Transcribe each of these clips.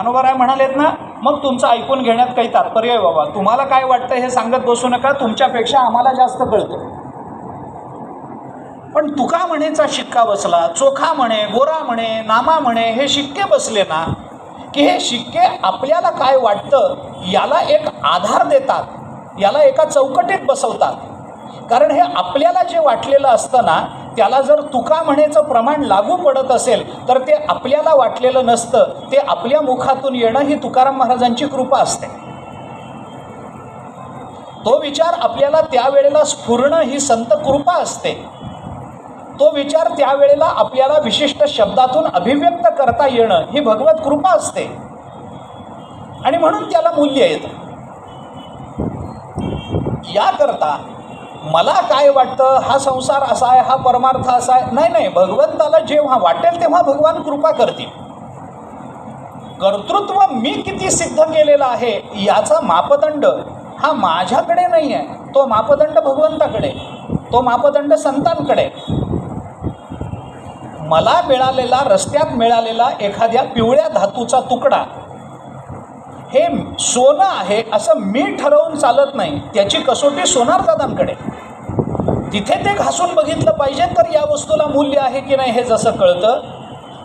ज्ञानोबा म्हणालेत ना, मग तुमचं ऐकून घेण्यात काही तात्पर्य आहे बाबा. तुम्हाला काय वाटतं हे सांगत बसू नका, तुमच्यापेक्षा आम्हाला जास्त कळतं. पण तुका म्हणेचा शिक्का बसला, चोखा म्हणे, गोरा म्हणे, नामा म्हणे, हे शिक्के बसले ना, की हे शिक्के आपल्याला काय वाटतं याला एक आधार देतात, याला एका चौकटीत बसवतात. कारण हे आपल्याला जे वाटलेलं असतं ना, त्याला जर तुका म्हणेचं प्रमाण लागू पडत असेल तर ते आपल्याला वाटलेलं नसतं, ते आपल्या मुखातून येणं ही तुकाराम महाराजांची कृपा असते. तो विचार आपल्याला त्यावेळेला स्फुरणं ही संत कृपा असते. तो विचार त्यावेळेला आपल्याला विशिष्ट शब्दातून अभिव्यक्त करता येणं ही भगवत कृपा असते आणि म्हणून त्याला मूल्य येतं. याकरता मला काय वाटतं, हा संसार असा आहे, हा परमार्थ असा आहे, नाही, भगवंताला जेव्हा वाटेल तेव्हा भगवान कृपा करतील. कर्तृत्व मी किती सिद्ध केलेलं आहे याचा मापदंड हा माझ्याकडे नाही आहे, तो मापदंड भगवंताकडे, तो मापदंड संतांकडे. मला मिळालेला, रस्त्यात मिळालेला एखाद्या पिवळ्या धातूचा तुकडा हे सोनं आहे असं मी ठरवून चालत नाही, त्याची कसोटी सोनारदादांकडे. तिथे ते घासून बघितलं पाहिजे तर या वस्तूला मूल्य आहे की नाही हे जसं कळतं,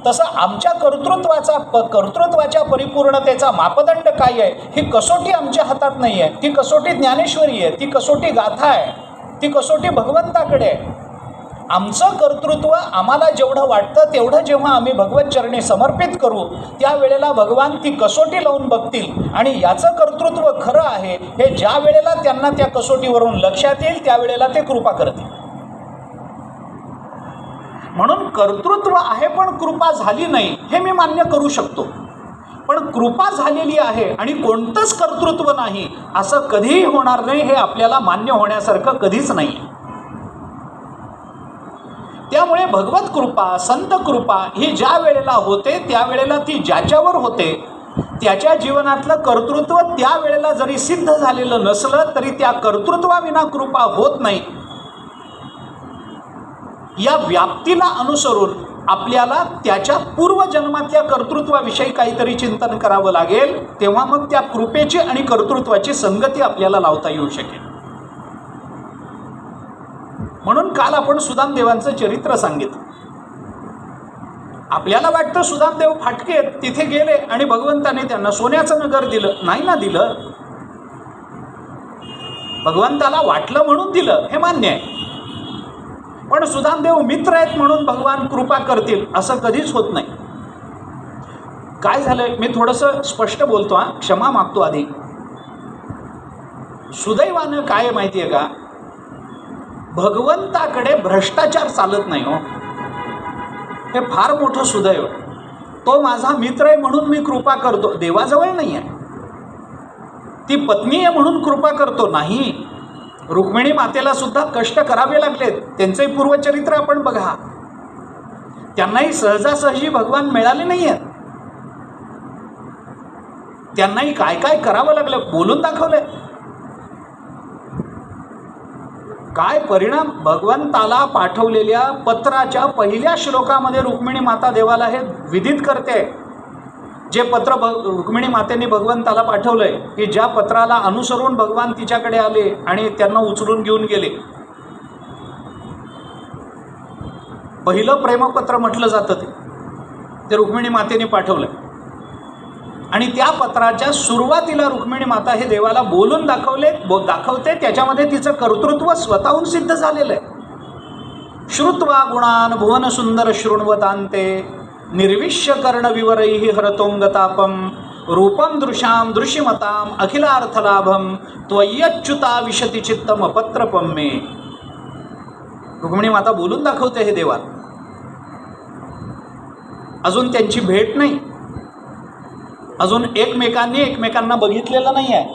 तसं आमच्या कर्तृत्वाच्या परिपूर्णतेचा मापदंड काय आहे ही कसोटी आमच्या हातात नाही आहे. ती कसोटी ज्ञानेश्वरी आहे, ती कसोटी गाथा आहे, ती कसोटी भगवंताकडे आहे. आमचं कर्तृत्व आम्हाला जेवढं वाटतं तेवढं जेव्हा आम्ही भगवत चरणी समर्पित करू त्यावेळेला भगवान ती कसोटी लावून बघतील आणि याचं कर्तृत्व खरं आहे हे ज्या वेळेला त्यांना त्या कसोटीवरून लक्षात येईल त्यावेळेला ते कृपा करतील. म्हणून कर्तृत्व आहे पण कृपा झाली नाही हे मी मान्य करू शकतो, पण कृपा झालेली आहे आणि कोणतंच कर्तृत्व नाही असं कधीही होणार नाही हे आपल्याला मान्य होण्यासारखं कधीच नाही. त्यामुळे भगवत कृपा, संत कृपा ही ज्या वेळेला होते त्यावेळेला ती ज्याच्यावर होते त्याच्या जीवनातलं कर्तृत्व त्यावेळेला जरी सिद्ध झालेलं नसलं तरी त्या कर्तृत्वाविना कृपा होत नाही. या व्याप्तीला अनुसरून आपल्याला त्याच्या पूर्वजन्मातल्या कर्तृत्वाविषयी काहीतरी चिंतन करावं लागेल, तेव्हा मग त्या कृपेची आणि कर्तृत्वाची संगती आपल्याला लावता येऊ शकेल. म्हणून काल आपण सुदामदेवांचं चरित्र सांगितलं. आपल्याला वाटतं सुदामदेव फाटके तिथे गेले आणि भगवंताने त्यांना सोन्याचं नगर दिलं, नाही ना दिलं. भगवंताला वाटलं म्हणून दिलं हे मान्य आहे, पण सुदामदेव मित्र आहेत म्हणून भगवान कृपा करतील असं कधीच होत नाही. काय झालंय मी थोडंसं स्पष्ट बोलतो, क्षमा मागतो आधी. सुदैवानं काय माहिती आहे का, भगवंताकडे भ्रष्टाचार चालत नाही हो, हे फार मोठं सुदैव. तो माझा मित्र आहे म्हणून मी कृपा करतो, देवाजवळ नाही आहे. ती पत्नी आहे म्हणून कृपा करतो नाही. रुक्मिणी मातेला सुद्धा कष्ट करावे लागलेत, त्यांचंही पूर्वचरित्र आपण बघा. त्यांनाही सहजासहजी भगवान मिळाले नाही आहेत, त्यांनाही काय काय करावं लागलं, बोलून दाखवलंय. काय परिणाम, भगवंताला पाठवलेल्या पत्राच्या पहिल्या श्लोकामध्ये रुक्मिणी माता देवाला हे विदित करते. जे पत्र रुक्मिणी मातेने भगवंताला पाठवलंय की ज्या पत्राला अनुसरून भगवान तिच्याकडे आले आणि त्यांना उचलून घेऊन गेले, पहिलं प्रेमपत्र म्हटलं जातं ते रुक्मिणी मातेने पाठवलंय. आणि त्या पत्राच्या सुरुवातीला रुक्मिणी माता हे देवाला बोलून दाखवते, त्याच्यामध्ये तिचं कर्तृत्व स्वतःहून सिद्ध झालेलं आहे. श्रुत्वा गुणान भुवन सुंदर शृण्वतांते निर्विश्य कर्ण विवरैहि हरतोंगतापम रूपम दृशाम दृश्यमताम अखिलार्थलाभम त्वय्यच्युता विशती चित्तम पत्रपम मे. रुक्मिणी माता बोलून दाखवते हे देवाला. अजून त्यांची भेट नाही, अजून एकमेकांना बघितलेलं नाही आहे.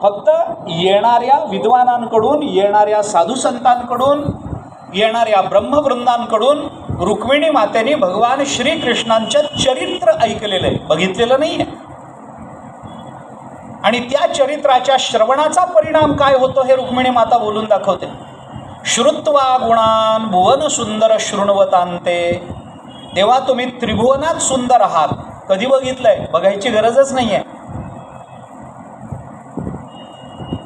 फक्त येणाऱ्या विद्वानांकडून, येणाऱ्या साधुसंतांकडून, येणाऱ्या ब्रह्मवृंदांकडून रुक्मिणी मातेने भगवान श्रीकृष्णांचं चरित्र ऐकलेलं आहे, बघितलेलं नाही आहे. आणि त्या चरित्राच्या श्रवणाचा परिणाम काय होतो हे रुक्मिणी माता बोलून दाखवते. श्रुत्वा गुणान भुवन सुंदर शृण्वतांते. तेव्हा तुम्ही त्रिभुवनात सुंदर आहात, कधी बघितलंय? बघायची गरजच नाही आहे.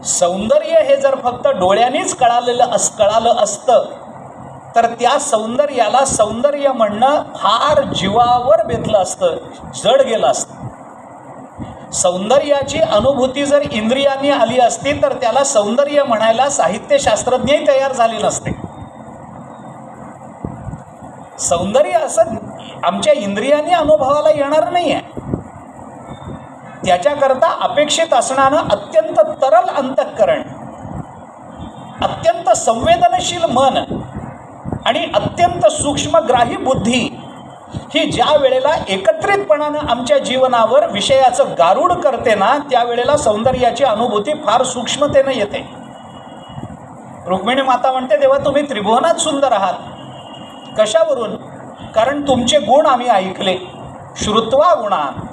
सौंदर्य हे जर फक्त डोळ्यांनीच कळालं असतं तर त्या सौंदर्याला सौंदर्य म्हणणं फार जीवावर बेतलं असतं, जड गेलं असतं. सौंदर्याची अनुभूती जर इंद्रियांनी आली असती तर त्याला सौंदर्य म्हणायला साहित्यशास्त्रज्ञही तयार झाले नसते. सौंदर्य असं आमच्या इंद्रियांनी अनुभवाला येणार नाही आहे. त्याच्याकरता अपेक्षित असणारं अत्यंत तरल अंतःकरण, अत्यंत संवेदनशील मन आणि अत्यंत सूक्ष्मग्राही बुद्धी ही ज्या वेळेला एकत्रितपणानं आमच्या जीवनावर विषयाचं गारूड करते ना, त्यावेळेला सौंदर्याची अनुभूती फार सूक्ष्मतेनं येते. रुक्मिणी माता म्हणते, देवा तुम्ही त्रिभुवनात सुंदर आहात. कशावरून? कारण तुमचे गुण आम्ही ऐकले. श्रुत्वा गुणान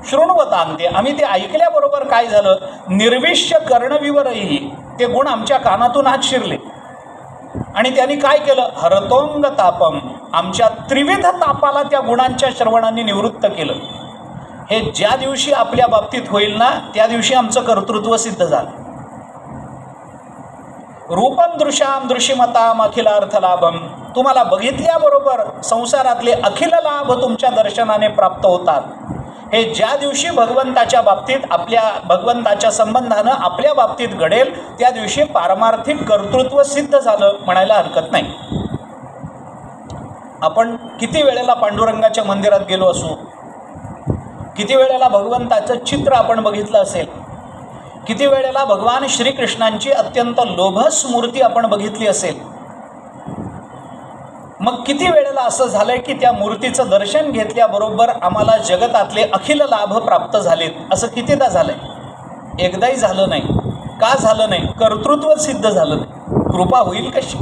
शृण्वतान्ते, आम्ही ते ऐकल्याबरोबर काय झालं, निर्विश्य कर्णविवरही ते गुण आमच्या कानातून आत शिरले आणि त्यांनी काय केलं, हरतोंग तापम, आमच्या त्रिविध तापाला त्या गुणांच्या श्रवणाने निवृत्त केलं. हे ज्या दिवशी आपल्या बाबतीत होईल ना, त्या दिवशी आमचं कर्तृत्व सिद्ध झालं. रूपम दृश्याम दृश्यमताम अखिलार्थलाभम, तुम्हाला बघितल्याबरोबर संसारातले अखिल लाभ तुमच्या दर्शनाने प्राप्त होतात. हे ज्या दिवशी भगवंताच्या बाबतीत आपल्या भगवंताच्या संबंधानं आपल्या बाबतीत घडेल, त्या दिवशी पारमार्थिक कर्तृत्व सिद्ध झालं म्हणायला हरकत नाही. आपण किती वेळेला पांडुरंगाच्या मंदिरात गेलो असू, किती वेळेला भगवंताचं चित्र आपण बघितलं असेल, किती वेळेला भगवान श्रीकृष्णांची अत्यंत लोभस मूर्ती आपण बघितली असेल. मग किती वेळेला असं झालंय की त्या मूर्तीचं दर्शन घेतल्याबरोबर आम्हाला जगतातले अखिल लाभ प्राप्त झालेत. असं कितीदा झालंय? एकदाही झालं नाही. का झालं नाही? कर्तृत्व सिद्ध झालं नाही. कृपा होईल कशी?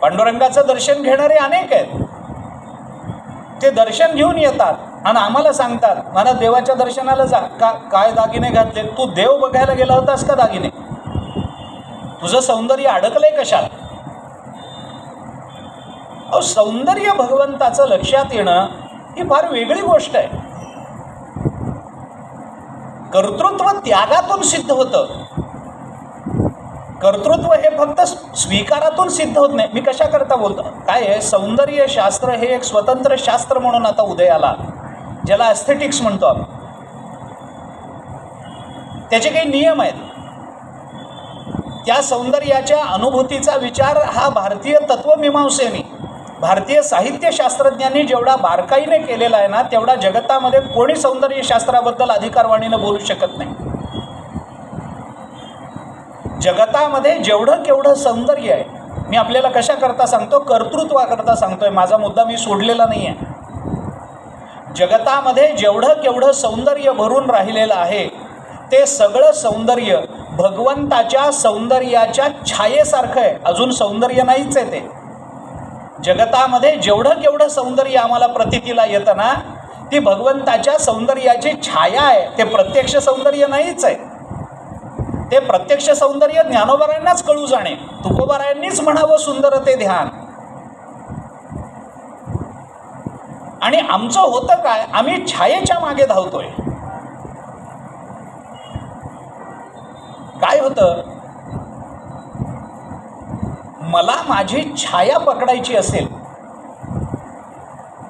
पांडुरंगाचं दर्शन घेणारे अनेक आहेत. ते दर्शन घेऊन येतात आणि आम्हाला सांगतात, मला देवाच्या दर्शनाला जा. काय दागिने घातले? तू देव बघायला गेला होतास का दागिने? तुझं सौंदर्य अडकलंय कशात? सौंदर्य भगवंताचं लक्षात येणं ही फार वेगळी गोष्ट आहे. कर्तृत्व त्यागातून सिद्ध होतं. कर्तृत्व हे फक्त स्वीकारातून सिद्ध होत नाही. मी कशाकरता बोलतो? काय आहे, सौंदर्य शास्त्र हे एक स्वतंत्र शास्त्र म्हणून आता उदयाला, ज्याला एस्थेटिक्स म्हणतो आपण. त्याचे काही नियम आहेत. त्या सौंदर्याच्या अनुभूतीचा विचार हा भारतीय तत्वमीमांसेनी, भारतीय साहित्यशास्त्रज्ञांनी जेवढा बारकाईने केलेला आहे ना, तेवढा जगतामध्ये कोणी सौंदर्यशास्त्राबद्दल अधिकारवाणीनं बोलू शकत नाही. जगतामध्ये जेवढं केवढं सौंदर्य आहे, मी आपल्याला कशाकरता सांगतो? कर्तृत्वाकरता सांगतोय. माझा मुद्दा मी सोडलेला नाही आहे. जगतामध्ये जेवढं केवढं सौंदर्य भरून राहिलेलं आहे, ते सगळं सौंदर्य भगवंताच्या सौंदर्याच्या छायेसारखं आहे. अजून सौंदर्य नाहीच आहे. ते जगतामध्ये जेवढं केवढं सौंदर्य आम्हाला प्रतीतीला येतं ना, ती भगवंताच्या सौंदर्याची छाया आहे. ते प्रत्यक्ष सौंदर्य नाहीच आहे. ते प्रत्यक्ष सौंदर्य ज्ञानोबारायांनाच कळू जाणे. तुकोबारायांनीच म्हणावं सुंदर ते ध्यान. आणि आमचं होतं काय? आम्ही छायेच्या मागे धावतोय. काय होतं? मला माझी छाया पकडायची असेल,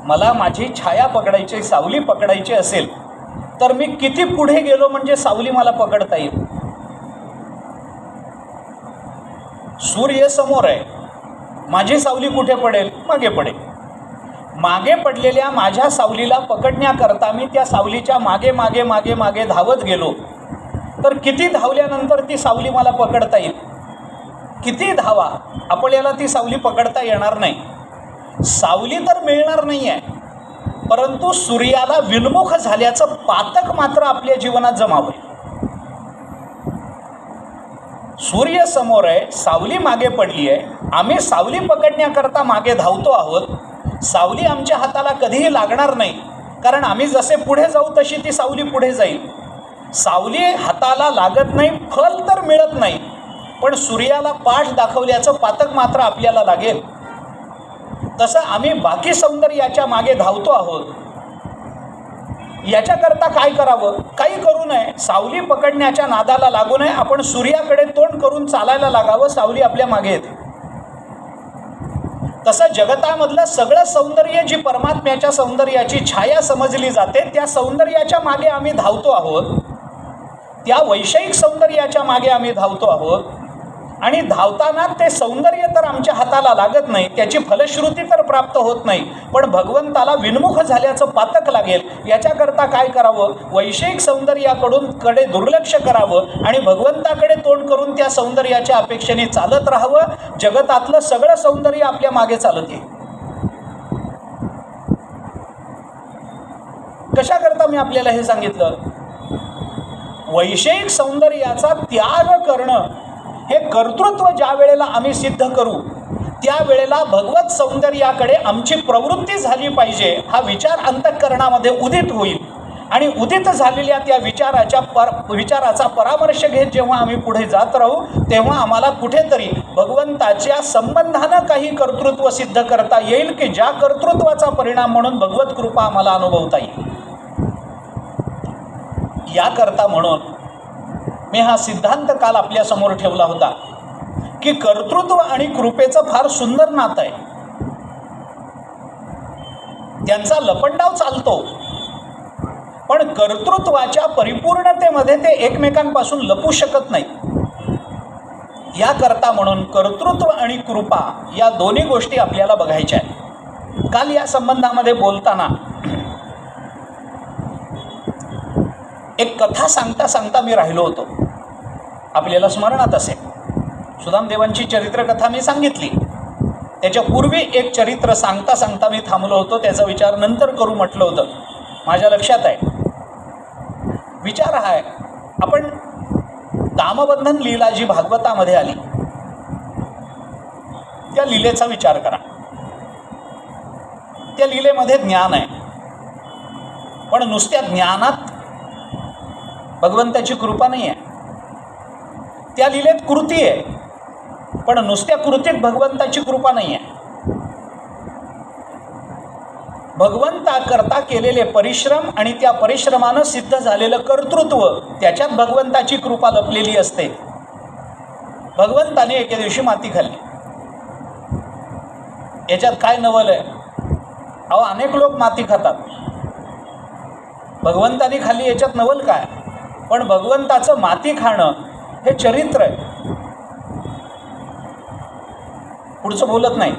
मला माझी छाया पकडायची, सावली पकडायची असेल, तर मी किती पुढे गेलो म्हणजे सावली मला पकडता येईल? सूर्य समोर आहे, माझी सावली कुठे पडेल? मागे पडेल. मागे पडलेल्या माझ्या सावलीला पकडण्याकरता मी त्या सावलीच्या मागे मागे मागे मागे धावत गेलो, तर किती धावल्यानंतर ती सावली मला पकडता येईल? किती धावा, आपल्याला ती सावली पकडता येणार नाही. सावली तर मिळणार नाही आहे, परंतु सूर्याला विन्मुख झाल्याचं पातक मात्र आपल्या जीवनात जमावं. सूर्य समोर आहे, सावली मागे पडली आहे, आम्ही सावली पकडण्याकरता मागे धावतो आहोत. सावली आमच्या हाताला कधीही लागणार नाही, कारण आम्ही जसे पुढे जाऊ तशी ती सावली पुढे जाईल. सावली हाताला लागत नाही, फल तर मिळत नाही, पण सूर्याला पाठ दाखवल्याचं पातक मात्र आपल्याला लागेल. तसं आम्ही बाकी सौंदर्याच्या मागे धावतो आहोत. याच्याकरता काय करावं? काही करू नये. सावली पकडण्याच्या नादाला लागू नये. आपण सूर्याकडे तोंड करून चालायला लागावं. सावली आपल्या मागे येते. तसं जगतामधलं सगळं सौंदर्य जी परमात्म्याच्या सौंदर्याची छाया समजली जाते, त्या सौंदर्याच्या मागे आम्ही धावतो आहोत. त्या वैषयिक सौंदर्याच्या मागे आम्ही धावतो आहोत. आणि धावताना ते सौंदर्य तर आमच्या हाताला लागत नाही, त्याची फलश्रुती तर प्राप्त होत नाही, पण भगवंताला विन्मुख झाल्याचं पातक लागेल. याच्याकरता काय करावं? वैषयिक सौंदर्याकडे दुर्लक्ष करावं आणि भगवंताकडे तोंड करून त्या सौंदर्याच्या अपेक्षेने चालत राहावं. जगतातलं सगळं सौंदर्य आपल्या मागे चालत येईल. कशाकरता मी आपल्याला हे सांगितलं? वैषयिक सौंदर्याचा त्याग करणं हे कर्तृत्व ज्या वेळेला आम्ही सिद्ध करू, त्यावेळेला भगवत सौंदर्याकडे आमची प्रवृत्ती झाली पाहिजे, हा विचार अंतःकरणामध्ये उदित होईल. आणि उदित झालेल्या त्या विचाराचा परामर्श घेत जेव्हा आम्ही पुढे जात राहू, तेव्हा आम्हाला कुठेतरी भगवंताच्या संबंधानं काही कर्तृत्व सिद्ध करता येईल की ज्या कर्तृत्वाचा परिणाम म्हणून भगवत कृपा आम्हाला अनुभवता येईल. याकरता म्हणून मी हा सिद्धांत काल आपल्यासमोर ठेवला होता की कर्तृत्व आणि कृपेचं फार सुंदर नातं आहे. त्यांचा लपंडाव चालतो, पण कर्तृत्वाच्या परिपूर्णतेमध्ये ते एकमेकांपासून लपू शकत नाही. याकरता म्हणून कर्तृत्व आणि कृपा या दोन्ही गोष्टी आपल्याला बघायच्या आहेत. काल या संबंधामध्ये बोलताना एक कथा सांगता सांगता मी राहिलो होतो. आपल्याला स्मरणात असेल, सुदामदेवांची चरित्रकथा मी सांगितली. त्याच्या पूर्वी एक चरित्र सांगता सांगता मी थांबलो होतो. त्याचा विचार नंतर करू म्हटलं होतं. माझ्या लक्षात आहे. विचार हा आहे, आपण दामबंधन लीला जी भागवतामध्ये आली, त्या लीलेचा विचार करा. त्या लीलेमध्ये ज्ञान आहे, पण नुसत्या ज्ञानात भगवंताची कृपा नाही आहे. त्या लीलेत कृती आहे, पण नुसत्या कृतीत भगवंताची कृपा नाही आहे. भगवंताकरता केलेले परिश्रम आणि त्या परिश्रमानं सिद्ध झालेलं कर्तृत्व, त्याच्यात भगवंताची कृपा लपलेली असते. भगवंताने एके दिवशी माती खाल्ली. याच्यात काय नवल आहे? अहो, अनेक लोक माती खातात. भगवंताने खाल्ली, याच्यात नवल काय? पण भगवंताचं माती खाणं हे चरित्र आहे. पुढचं बोलत नाही.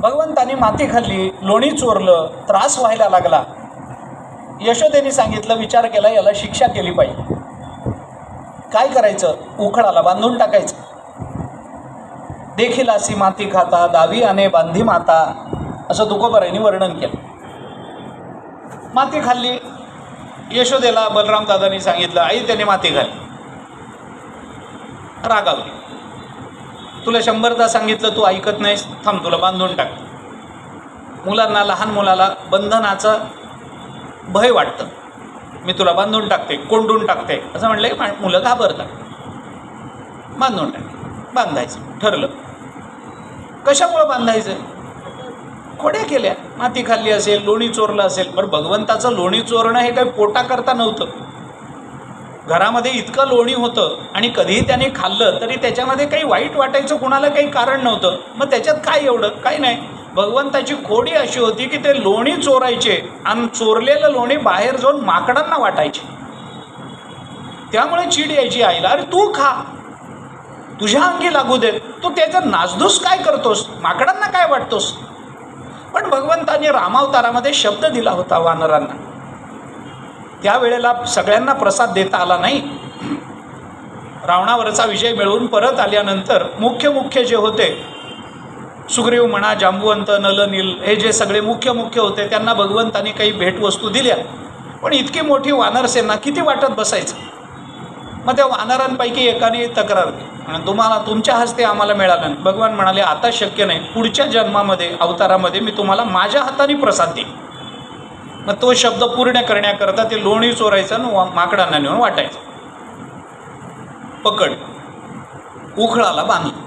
भगवंतानी माती खाल्ली, लोणी चोरलं, त्रास व्हायला लागला. यशोदेने सांगितलं, विचार केला, याला शिक्षा केली पाहिजे. काय करायचं? उखळाला बांधून टाकायचं. देखील अशी माती खाता दावी आणे बांधी माता, असं तुकोबारायांनी वर्णन केलं. माती खाल्ली. यशोदेला बलराम दादांनी सांगितलं, आई त्याने माती खाल्ली. रागावली. तुला 100दा सांगितलं, तू ऐकत नाहीस, थांब तुला बांधून टाक. मुलांना, लहान मुलाला बंधनाचं भय वाटतं. मी तुला बांधून टाकते, कोंडून टाकते असं म्हणलं की मुलं घाबरतात. बांधून टाक. बांधायचं ठरलं. कशामुळं बांधायचं? खोड्या केल्या. माती खाल्ली असेल, लोणी चोरलं असेल. पण भगवंताचं लोणी चोरणं हे काही पोटाकरता नव्हतं. घरामध्ये इतकं लोणी होतं आणि कधीही त्याने खाल्लं तरी त्याच्यामध्ये काही वाईट वाटायचं कुणाला काही कारण नव्हतं. मग त्याच्यात काय एवढं? काही नाही. भगवंताची खोडी अशी होती की ते लोणी चोरायचे आणि चोरलेलं लोणी बाहेर जाऊन माकडांना वाटायचे. त्यामुळे चीड यायची आईला, अरे तू खा, तुझ्या अंगी लागू देत, तू त्याचं नासधूस काय करतोस, माकडांना काय वाटतोस. पण भगवंताने रामावतारामध्ये शब्द दिला होता वानरांना. त्यावेळेला सगळ्यांना प्रसाद देता आला नाही. रावणावरचा विजय मिळवून परत आल्यानंतर मुख्य जे होते, सुग्रीव म्हणा, जांबुवंत, नल, नील, हे जे सगळे मुख्य होते, त्यांना भगवंताने काही भेटवस्तू दिल्या. पण इतकी मोठी वानरसेना किती वाटत बसायचं. मग त्या वानरांपैकी एकाने तक्रार केली, तुम्हाला तुमच्या हस्ते आम्हाला मिळालं नाही. भगवान म्हणाले, आता शक्य नाही, पुढच्या जन्मामध्ये, अवतारामध्ये मी तुम्हाला माझ्या हाताने प्रसाद देईन. मग तो शब्द पूर्ण करण्याकरता ते लोणी चोरायचं आणि माकडांना नेऊन वाटायचं. पकड. उखळाला बांधलं.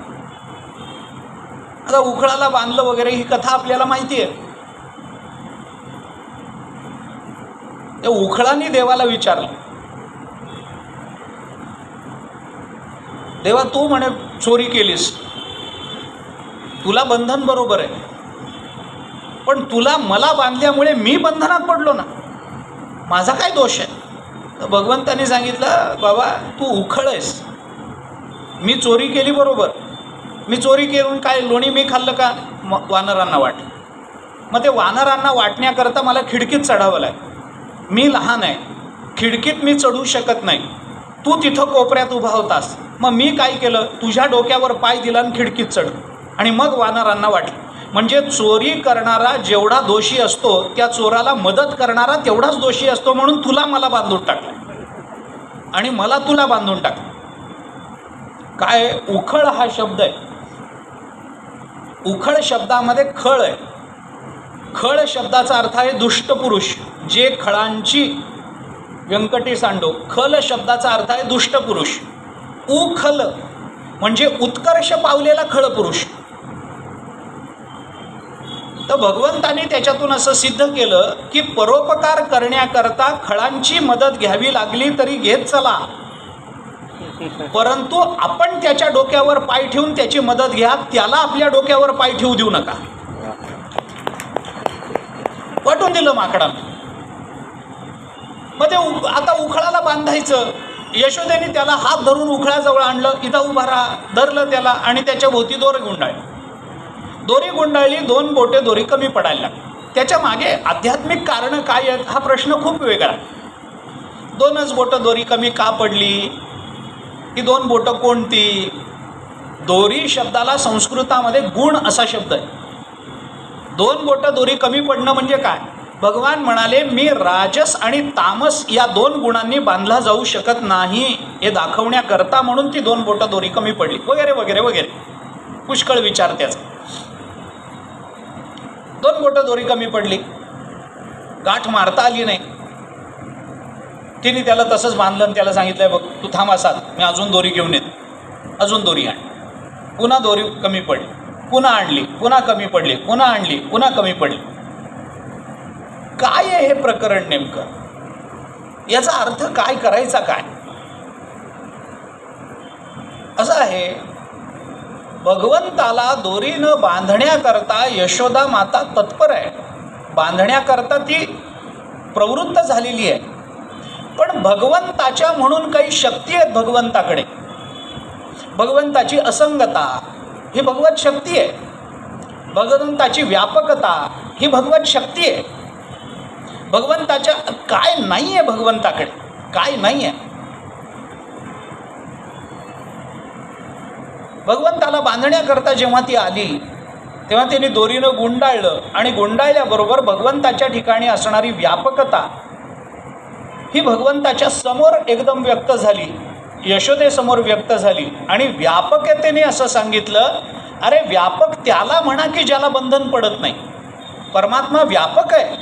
आता उखळाला बांधलं वगैरे ही कथा आपल्याला माहिती आहे. त्या उखळाने देवाला विचारलं, देवा तू म्हणे चोरी केलीस, तुला बंधन बरोबर आहे, पण तुला मला बांधल्यामुळे मी बंधनात पडलो ना, माझा काय दोष आहे? तर भगवंतांनी सांगितलं, बाबा तू उखळ आहेस, मी चोरी केली बरोबर, मी चोरी करून काय लोणी मी खाल्लं का? वानरांना वाट. मग ते वानरांना वाटण्याकरता मला खिडकीत चढावं लागेल, मी लहान आहे, खिडकीत मी चढू शकत नाही, तू तिथं कोपऱ्यात उभा होतास, मग मी काय केलं, तुझ्या डोक्यावर पाय दिला आणि खिडकीत चढ, आणि मग वानरांना वाटलं. म्हणजे चोरी करणारा जेवढा दोषी असतो त्या चोराला मदत करणारा तेवढाच दोषी असतो, म्हणून तुला मला बांधून टाकलं आणि मला तुला बांधून टाकलं. काय उखळ हा शब्द आहे, उखळ शब्दामध्ये खळ आहे. खळ शब्दाचा अर्थ आहे दुष्ट पुरुष, जे खळांची व्यंकटी सांडो. खल शब्दाचा अर्थ आहे दुष्ट पुरुष. उखल म्हणजे उत्कर्ष पावलेला खळ पुरुष. तर भगवंतानी त्याच्यातून असं सिद्ध केलं की परोपकार करण्याकरता खळांची मदत घ्यावी लागली तरी घेत चला, परंतु आपण त्याच्या डोक्यावर पाय ठेवून त्याची मदत घ्या, त्याला आपल्या डोक्यावर पाय ठेवू देऊ नका. वाटून दिलं माकडानं. मग ते आता उखळाला बांधायचं, यशोदेने त्याला हात धरून उखळाजवळ आणलं, इथं उभा राहा, धरलं त्याला आणि त्याच्या भोवती दोरी गुंडाळली. दोरी गुंडाळली, 2 बोटे दोरी कमी पडायला लागली. त्याच्या मागे आध्यात्मिक कारणं काय आहेत हा प्रश्न खूप वेगळा आहे. 2च बोटं दोरी कमी का पडली? ही 2 बोटं कोणती? दोरी शब्दाला संस्कृतामध्ये गुण असा शब्द आहे. 2 बोटं दोरी कमी पडणं म्हणजे काय? भगवान म्हणाले, मी राजस आणि तामस या 2 गुणांनी बांधला जाऊ शकत नाही हे दाखवण्याकरता म्हणून ती 2 बोटं दोरी कमी पडली, वगैरे वगैरे वगैरे. पुष्कळ विचार त्याचा. 2 बोटं दोरी कमी पडली, गाठ मारता आली नाही. तिने त्याला तसंच बांधलं आणि त्याला सांगितलं, बघ तू थांब असाल, मी अजून दोरी घेऊन येते. अजून दोरी आण. पुन्हा दोरी कमी पडली, पुन्हा आणली, पुन्हा कमी पडली, पुन्हा आणली, पुन्हा कमी पडली. काय आहे हे प्रकरण नेमकं? याचा अर्थ काय करायचा काय? असं आहे, भगवंताला दोरीनं बांधण्याकरता यशोदा माता तत्पर आहे, बांधण्याकरता ती प्रवृत्त झालेली आहे. पण भगवंताच्या म्हणून काही शक्ती आहेत भगवंताकडे. भगवंताची असंगता ही भगवत शक्ती आहे, भगवंताची व्यापकता ही भगवत शक्ती आहे. भगवंताच्या काय नाही आहे, भगवंताकडे काय नाही आहे. भगवंताला बांधण्याकरता जेव्हा ती आली तेव्हा तिने दोरीनं गुंडाळलं आणि गुंडाळल्याबरोबर भगवंताच्या ठिकाणी असणारी व्यापकता ही भगवंताच्या समोर एकदम व्यक्त झाली, यशोदेसमोर व्यक्त झाली. आणि व्यापकतेने असं सांगितलं, अरे व्यापक त्याला म्हणा की ज्याला बंधन पडत नाही. परमात्मा व्यापक आहे,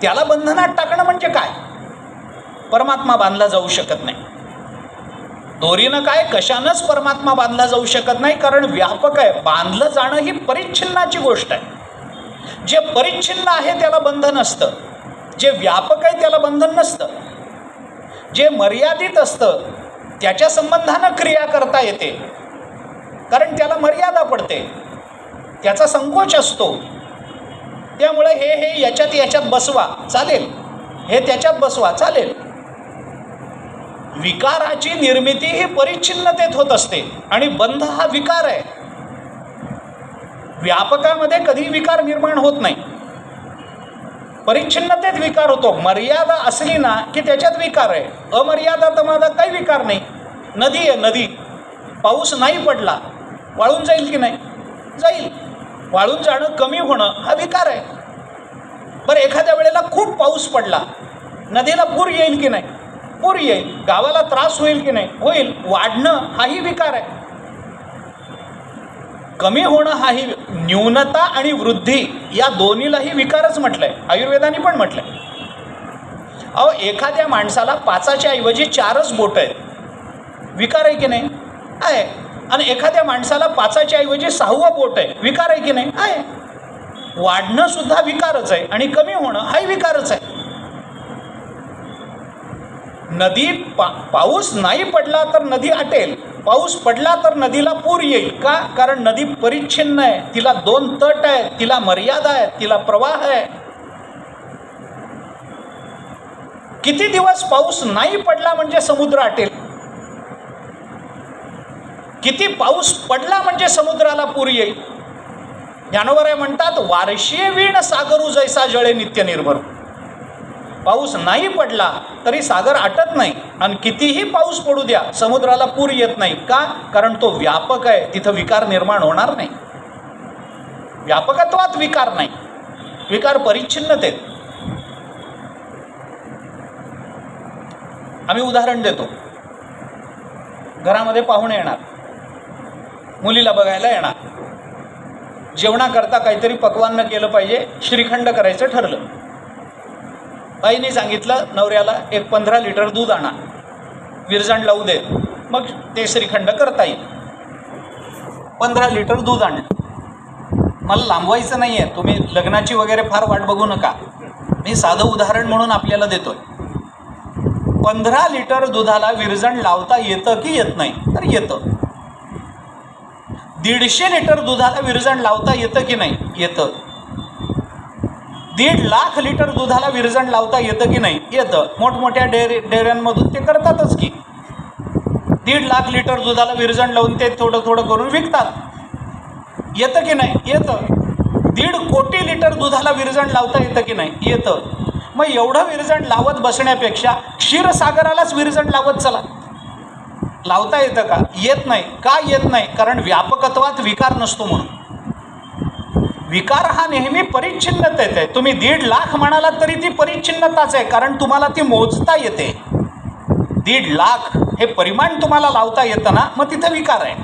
त्याला बंधनात टाकणं म्हणजे काय? परमात्मा बांधला जाऊ शकत नाही. दोरीनं काय कशानंच परमात्मा बांधला जाऊ शकत नाही, कारण व्यापक आहे. बांधलं जाणं ही परिच्छिन्नाची गोष्ट आहे. जे परिच्छिन्न आहे त्याला बंधन असतं, जे व्यापक आहे त्याला बंधन नसतं. जे मर्यादित असतं त्याच्या संबंधानं क्रिया करता येते, कारण त्याला मर्यादा पडते, त्याचा संकोच असतो. त्यामुळे हे याच्यात बसवा चालेल, हे त्याच्यात बसवा चालेल. विकाराची निर्मिती ही परिच्छिन्नतेत होत असते आणि बंध हा विकार आहे. व्यापकामध्ये कधी विकार निर्माण होत नाही, परिच्छिन्नतेत विकार होतो. मर्यादा असली ना की त्याच्यात विकार आहे. अमर्यादा तमादा काही विकार नाही. नदी आहे, नदी, पाऊस नाही पडला वाळून जाईल की नाही? जाईल. वाळून जाणं, कमी होणं हा विकार आहे. बरं, एखाद्या वेळेला खूप पाऊस पडला, नदीला पूर येईल की नाही? पूर येईल. गावाला त्रास होईल की नाही? होईल. वाढणं हाही विकार आहे. कमी होणं हाही, न्यूनता आणि वृद्धी या दोन्हीलाही विकारच म्हटलंय, आयुर्वेदाने पण म्हटलंय. अहो, एखाद्या माणसाला 5च्या ऐवजी 4च बोट आहेत, विकार आहे की नाही? आहे. आणि एखाद्या माणसाला 5च्या ऐवजी 6वं बोट आहे, विकार आहे की नाही? आहे. वाढणं सुद्धा विकारच आहे आणि कमी होणं हाही विकारच आहे. नदी पाऊस नाही पडला तर नदी आटेल, पाऊस पडला तर नदीला पूर येईल. का? कारण नदी परिच्छिन्न आहे, तिला 2 तट आहेत, तिला मर्यादा आहे, तिला प्रवाह आहे. किती दिवस पाऊस नाही पडला म्हणजे समुद्र आटेल? किती पाऊस पडला म्हणजे समुद्राला पूर येईल? ज्ञानोबराय म्हणतात, वार्षीय वीण सागरू जैसा जळे नित्य निर्भर. पाऊस नाही पडला तरी सागर आटत नाही, आणि कितीही पाऊस पडू द्या समुद्राला पूर येत नाही. का? कारण तो व्यापक आहे, तिथं विकार निर्माण होणार नाही. व्यापकत्वात विकार नाही, विकार परिच्छिन्नतेत. आम्ही उदाहरण देतो. घरामध्ये पाहुणे येणार, मुलीला बघायला येणार, जेवणाकरता काहीतरी पक्वान्न केलं पाहिजे. श्रीखंड करायचं ठरलं. आईने सांगितलं नवऱ्याला 15 लिटर दूध आणा, विरजण लावू दे, मग ते श्रीखंड करता येईल. 15 लिटर दूध आणलं. मला लांबवायचं नाही आहे, तुम्ही लग्नाची वगैरे फार वाट बघू नका, मी साधं उदाहरण म्हणून आपल्याला देतोय. 15 लिटर दुधाला विरजण लावता येतं की येत नाही? तर येतं. 150 लिटर दुधाला विरजण लावता येतं की नाही? येतं. 1.5 लाख लिटर दुधाला विरजण लावता येतं की नाही? येतं. मोठमोठ्या डेअऱ्यांमधून ते करतातच की. 1.5 लाख लिटर दुधाला विरजण लावून ते थोडं थोडं करून विकतात. येतं की नाही? येतं. 1.5 कोटी लिटर दुधाला विरजण लावता येतं की नाही? येतं. मग एवढं विरजण लावत बसण्यापेक्षा क्षीरसागरालाच विरजण लावत चला. लावता येतं का? येत नाही. का येत नाही? कारण व्यापकत्वात विकार नसतो म्हणून. विकार हा नेहमी परिच्छिन्नतेत आहे. तुम्ही 1.5 लाख म्हणालात तरी ती परिच्छिन्नताच आहे, कारण तुम्हाला ती मोजता येते. 1.5 लाख हे परिमाण तुम्हाला लावता येतं ना, मग तिथं विकार आहे.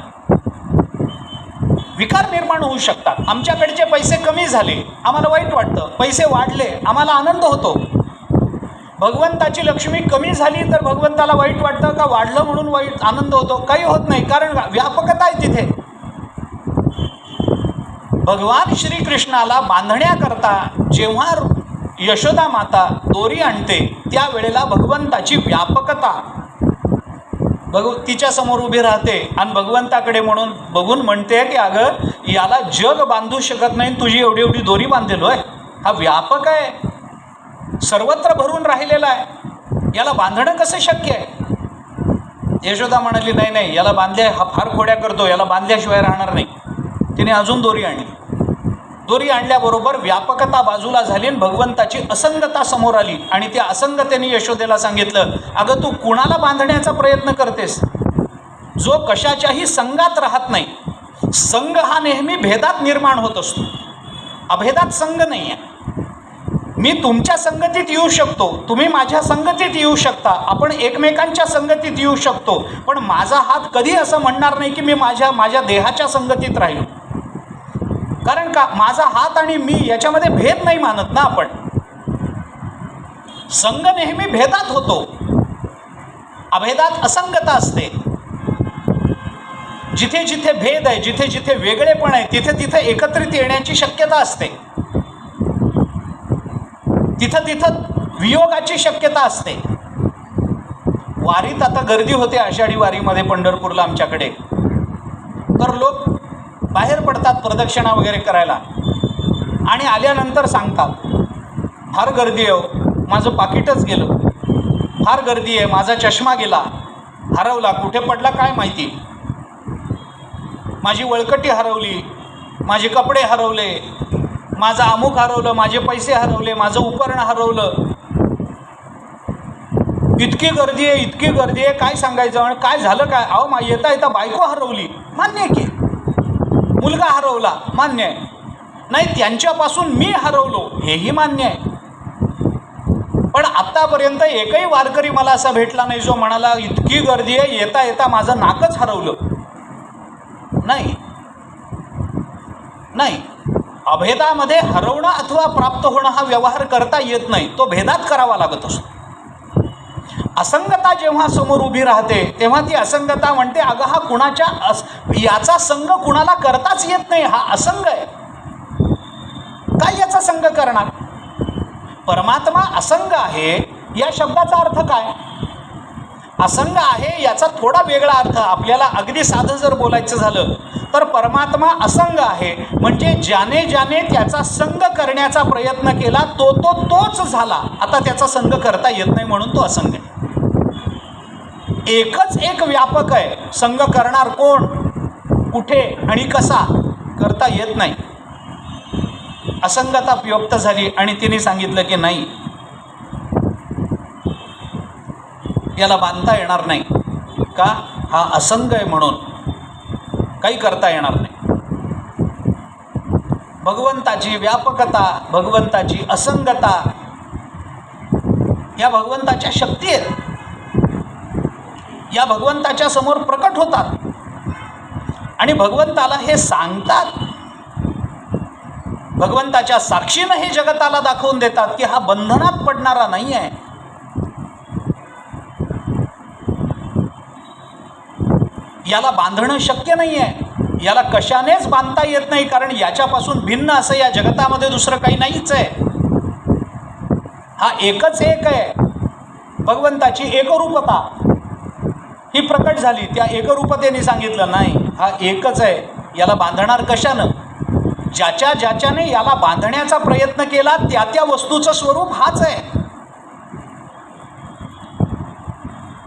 विकार निर्माण होऊ शकतात. आमच्याकडचे पैसे कमी झाले, आम्हाला वाईट वाटतं. पैसे वाढले, आम्हाला आनंद होतो. भगवंताची लक्ष्मी कमी झाली तर भगवंताला वाईट वाटतं का? वाढलं म्हणून वाईट आनंद होतो? काही होत नाही, कारण व्यापकता आहे तिथे. भगवान श्रीकृष्णाला बांधण्याकरता जेव्हा यशोदा माता दोरी आणते, त्यावेळेला भगवंताची व्यापकता तिच्या समोर उभी राहते आणि भगवंताकडे म्हणून बघून म्हणते की अगं, याला जग बांधू शकत नाही, तुझी एवढी एवढी दोरी बांधलेलो आहे. हा व्यापक आहे, सर्वत्र भरून राहिलेला आहे, याला बांधणं कसं शक्य आहे? यशोदा म्हणाली, नाही नाही, याला बांधल्या, हा फार खोड्या करतो, याला बांधल्याशिवाय राहणार नाही. तिने अजून दोरी आणली. दोरी आणल्याबरोबर व्यापकता बाजूला झाली आणि भगवंताची असंगता समोर आली. आणि त्या असंगतेने यशोदेला सांगितलं, अगं तू कुणाला बांधण्याचा प्रयत्न करतेस? जो कशाच्याही संगात राहत नाही. संग हा नेहमी भेदात निर्माण होत असतो, अभेदात संग नाही आहे. मी तुमच्या संगतीत येऊ शकतो, तुम्ही माझ्या संगतीत येऊ शकता, आपण एकमेकांच्या संगतीत येऊ शकतो, पण माझा हात कधी असं म्हणणार नाही की मी माझ्या देहाच्या संगतीत राहिलो. कारण का? माझा हात आणि मी याच्यामध्ये भेद नाही मानत ना आपण. संग नेहमी भेदात होतो, अभेदात असंगता असते. जिथे जिथे भेद आहे, जिथे जिथे वेगळेपण आहे, तिथे तिथे एकत्रित येण्याची शक्यता असते. तिथं तिथं वियोगाची शक्यता असते. वारीत आता गर्दी होते आषाढी वारीमध्ये पंढरपूरला आमच्याकडे, तर लोक बाहेर पडतात प्रदक्षिणा वगैरे करायला आणि आल्यानंतर सांगतात, फार गर्दी आहे, माझं पाकिटच गेलं, फार गर्दी आहे, माझा चष्मा गेला, हरवला, कुठे पडला काय माहिती, माझी वळकटी हरवली, माझे कपडे हरवले, माझं अमुक हरवलं, माझे पैसे हरवले, माझं उपकरण हरवलं. इतकी गर्दी आहे, इतकी गर्दी आहे, काय सांगायचं? काय झालं काय? अहो, येता येता बायको हरवली, मान्य आहे की. मुलगा हरवला, मान्य आहे. नाही, त्यांच्यापासून मी हरवलो, हेही मान्य आहे. पण आत्तापर्यंत एकही वारकरी मला असा भेटला नाही जो म्हणाला इतकी गर्दी आहे, येता येता माझं नाकच हरवलं. नाही नाही, अभेदामध्ये हरवणं अथवा प्राप्त होणं हा व्यवहार करता येत नाही, तो भेदात करावा लागत असतो. असंगता जेव्हा समोर उभी राहते तेव्हा ती असंगता म्हणते, अगं हा कुणाच्या याचा संग कुणाला करताच येत नाही, हा असंग आहे, काय याचा संग करणार? परमात्मा असंग आहे या शब्दाचा अर्थ काय? असंग आहे याचा थोडा वेगळा अर्थ आपल्याला अगदी साधं जर बोलायचं झालं तर परमात्मा असंग आहे म्हणजे ज्याने ज्याने त्याचा संग करण्याचा प्रयत्न केला तोच झाला, आता त्याचा संग करता येत नाही म्हणून तो असंग आहे. एकच एक व्यापक आहे, संग करणार कोण, कुठे आणि कसा करता येत नाही. असंगता व्यक्त झाली आणि तिने सांगितलं की नाही, याला बांधता येणार नाही, का हा असंग आहे म्हणून काही करता येणार नाही. भगवंताची व्यापकता, भगवंताची असंगता या भगवंताच्या शक्ती आहेत, या भगवंताच्या समोर प्रकट होतात आणि भगवंताला हे सांगतात. भगवंताच्या साक्षीनं हे जगताला दाखवून देतात की हा बंधनात पडणारा नाही आहे. याला बांधणं शक्य नाही आहे, याला कशानेच बांधता येत नाही, कारण याच्यापासून भिन्न असं या जगतामध्ये दुसरं काही नाहीच आहे. हा एकच एक आहे. भगवंताची एकरूपता ही प्रकट झाली. त्या एकरूपतेने सांगितलं नाही, हा एकच आहे, याला बांधणार कशानं? ज्याच्याने याला बांधण्याचा प्रयत्न केला त्या वस्तूचं स्वरूप हाच आहे.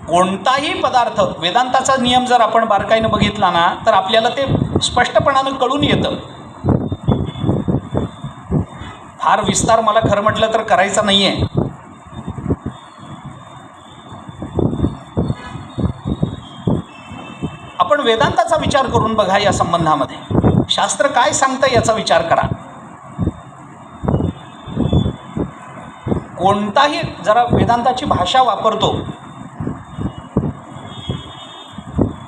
कोणताही पदार्थ, वेदांताचा नियम जर आपण बारकाईनं बघितला ना तर आपल्याला ते स्पष्टपणानं कळून येतं. फार विस्तार मला खरं म्हटलं तर करायचा नाही आहे. आपण वेदांताचा विचार करून बघा या संबंधामध्ये. शास्त्र काय सांगतं याचा विचार करा. कोणताही जरा वेदांताची भाषा वापरतो,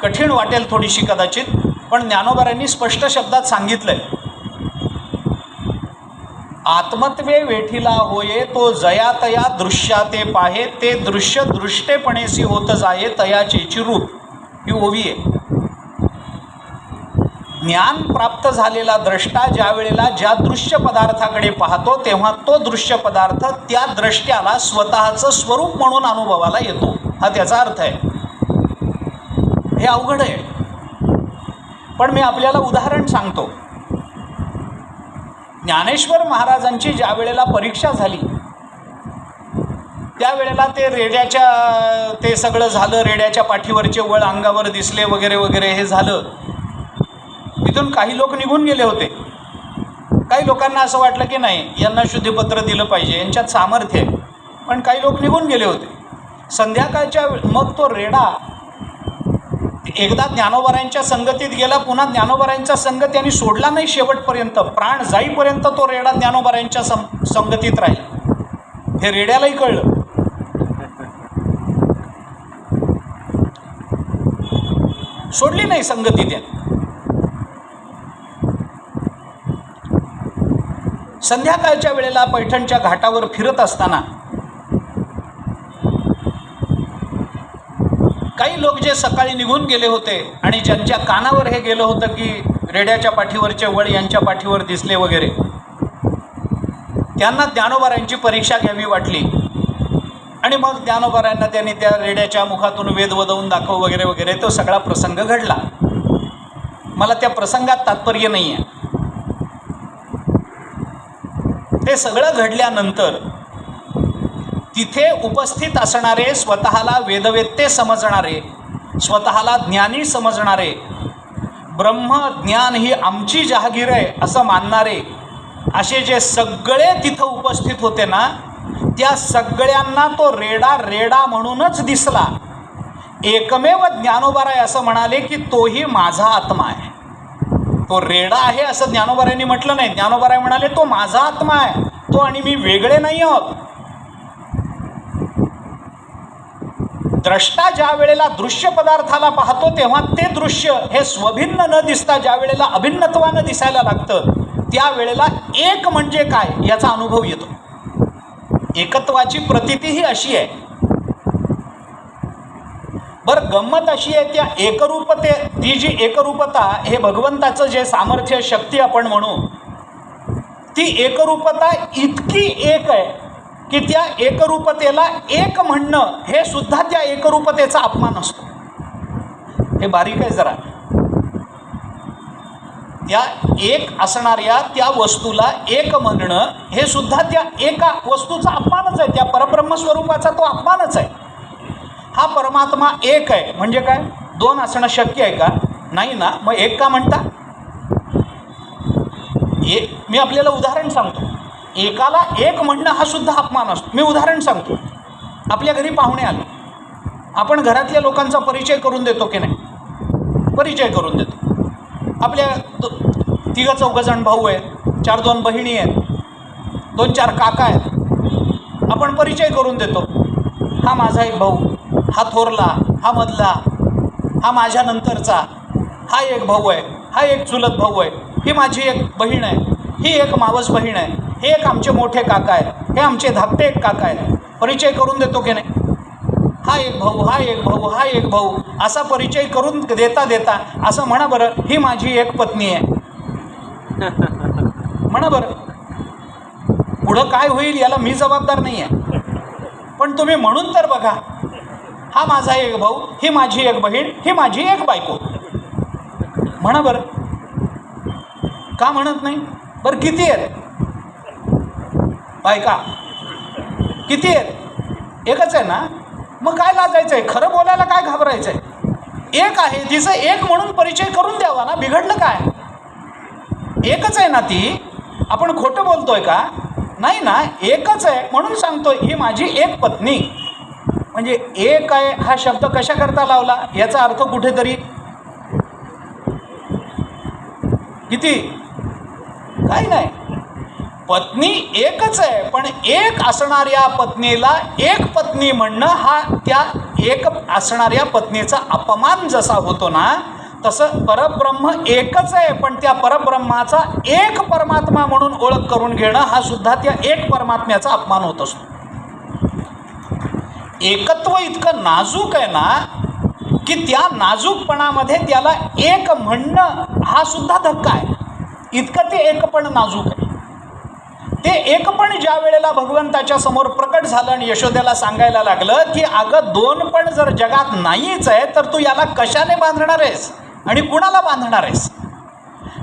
कठीण वाटेल थोडीशी कदाचित, पण ज्ञानोबारांनी स्पष्ट शब्दात सांगितलंय, आत्मत्वे वेठीला होये तो जया तया दृश्याते पाहे, ते दृश्य दृष्टेपणेसी होत जाये तयाचेची रूप. ही ओवी आहे. ज्ञान प्राप्त झालेला द्रष्टा ज्या वेळेला ज्या दृश्य पदार्थाकडे पाहतो तेव्हा तो दृश्य पदार्थ त्या द्रष्ट्याला स्वतःचं स्वरूप म्हणून अनुभवाला येतो, हा त्याचा अर्थ आहे. हे अवघड आहे, पण मी आपल्याला उदाहरण सांगतो. ज्ञानेश्वर महाराजांची ज्या वेळेला परीक्षा झाली त्यावेळेला ते सगळं झालं, रेड्याच्या पाठीवरचे वळ अंगावर दिसले वगैरे वगैरे हे झालं. तिथून काही लोक निघून गेले होते. काही लोकांना असं वाटलं की नाही, यांना शुद्धीपत्र दिलं पाहिजे, यांच्यात सामर्थ्य आहे, पण काही लोक निघून गेले होते. संध्याकाळच्या मग तो रेडा एकदा ज्ञानोबारांच्या संगतीत गेला, पुन्हा ज्ञानोबारांचा संग त्यांनी सोडला नाही शेवटपर्यंत. प्राण जाईपर्यंत तो रेडा ज्ञानोबारांच्या संगतीत राहिला. हे रेड्यालाही कळलं. सोडली नाही संगती त्याने. संध्याकाळच्या वेळेला पैठणच्या घाटावर फिरत असताना काही लोक जे सकाळी निघून गेले होते आणि ज्यांच्या कानावर हे गेलं होतं की रेड्याच्या पाठीवरचे वळ यांच्या पाठीवर दिसले वगैरे, त्यांना ज्ञानोबारांची परीक्षा घ्यावी वाटली आणि मग ज्ञानोबारांना त्यांनी त्या रेड्याच्या मुखातून वेद वदवून दाखव वगैरे वगैरे तो सगळा प्रसंग घडला. मला त्या प्रसंगात तात्पर्य नाही आहे. ते सगळं घडल्यानंतर तिथे उपस्थित असणारे, स्वतःला वेदवेत्ते समजणारे, स्वतःला ज्ञानी समजणारे, ब्रह्मज्ञान ही आमची जहागीर आहे असं मानणारे असे जे सगळे तिथं उपस्थित होते ना, त्या सगळ्यांना तो रेडा रेडा म्हणूनच दिसला. एकमेव ज्ञानोबाराय असं म्हणाले की तोही माझा आत्मा आहे. तो रेडा आहे असं ज्ञानोबारायांनी म्हटलं नाही. ज्ञानोबाराय म्हणाले तो माझा आत्मा आहे, तो आणि मी वेगळे नाही आहोत. द्रष्टा ज्या वेळेला दृश्य पदार्थाला पाहतो तेव्हा ते दृश्य हे स्वभिन्न न दिसता ज्या वेळेला अभिन्नत्वानं दिसायला लागतं त्यावेळेला एक म्हणजे काय याचा अनुभव येतो. एकत्वाची प्रतीती ही अशी आहे बरं, गंमत अशी आहे, त्या एकरूपते, ती जी एकरूपता, हे भगवंताचं जे सामर्थ्य, शक्ती आपण म्हणू, ती एकरूपता इतकी एक आहे की त्या एकरूपतेला एक म्हणणं हे सुद्धा त्या एकरूपतेचा अपमान असतो. हे बारीक आहे जरा. त्या एक असणाऱ्या त्या वस्तूला एक म्हणणं हे सुद्धा त्या एका वस्तूचा अपमानच आहे, त्या परब्रह्मस्वरूपाचा तो अपमानच आहे. हा परमात्मा एक आहे म्हणजे काय, दोन असणं शक्य आहे का? नाही ना. मग एक का म्हणता? मी आपल्याला उदाहरण सांगतो. एकाला एक म्हणणं हा सुद्धा अपमान असतो. मी उदाहरण सांगतो. आपल्या घरी पाहुणे आले, आपण घरातल्या लोकांचा परिचय करून देतो की नाही? परिचय करून देतो. आपल्या 3-4 भाऊ आहेत, 4-2 बहिणी आहेत, 2-4 काका आहेत. आपण परिचय करून देतो. हा माझा एक भाऊ, हा थोरला, हा मधला, हा माझ्या नंतरचा, हा एक भाऊ आहे, हा एक चुलत भाऊ आहे, ही माझी एक बहीण आहे, ही एक मावस बहीण आहे, हे एक आमचे मोठे काका आहेत, हे आमचे धाकटे एक काका आहेत. परिचय करून देतो की नाही? हा एक भाऊ, हा एक भाऊ, हा एक भाऊ, असा परिचय करून देता देता असं म्हणा बरं, ही माझी एक पत्नी आहे. म्हणा बरं, पुढं काय होईल याला मी जबाबदार नाही आहे, पण तुम्ही म्हणून तर बघा, हा माझा एक भाऊ, ही माझी एक बहीण, ही माझी एक बायको. म्हणा बरं, का म्हणत नाही? बरं, किती आहेत बायका? किती आहेत? एकच आहे ना. मग काय लाजायचं आहे? खरं बोलायला काय घाबरायचं आहे? एक आहे, तिचं एक म्हणून परिचय करून द्यावा ना. बिघडलं काय? एकच आहे ना ती. आपण खोटं बोलतोय का? नाही ना, एकच आहे म्हणून सांगतोय, ही माझी एक पत्नी. म्हणजे एक आहे हा शब्द कशाकरता लावला? याचा अर्थ कुठेतरी किती? काही नाही. पत्नी एकच आहे, पण एक असणाऱ्या पत्नीला एक पत्नी म्हणणं हा त्या एक असणाऱ्या पत्नीचा अपमान जसा होतो ना, तसं परब्रह्म एकच आहे, पण त्या परब्रह्माचा एक परमात्मा म्हणून ओळख करून घेणं हा सुद्धा त्या एक परमात्म्याचा अपमान होत असतो. एकत्व इतकं नाजूक आहे ना की त्या नाजूकपणामध्ये त्याला एक म्हणणं हा सुद्धा धक्का आहे. इतकं ते एकपण नाजूक आहे. ते एकपण ज्या वेळेला भगवंताच्या समोर प्रकट झालं आणि यशोदेला सांगायला लागलं की अगं, दोन पण जर जगात नाहीच आहे तर तू याला कशाने बांधणार आहेस आणि कुणाला बांधणार आहेस?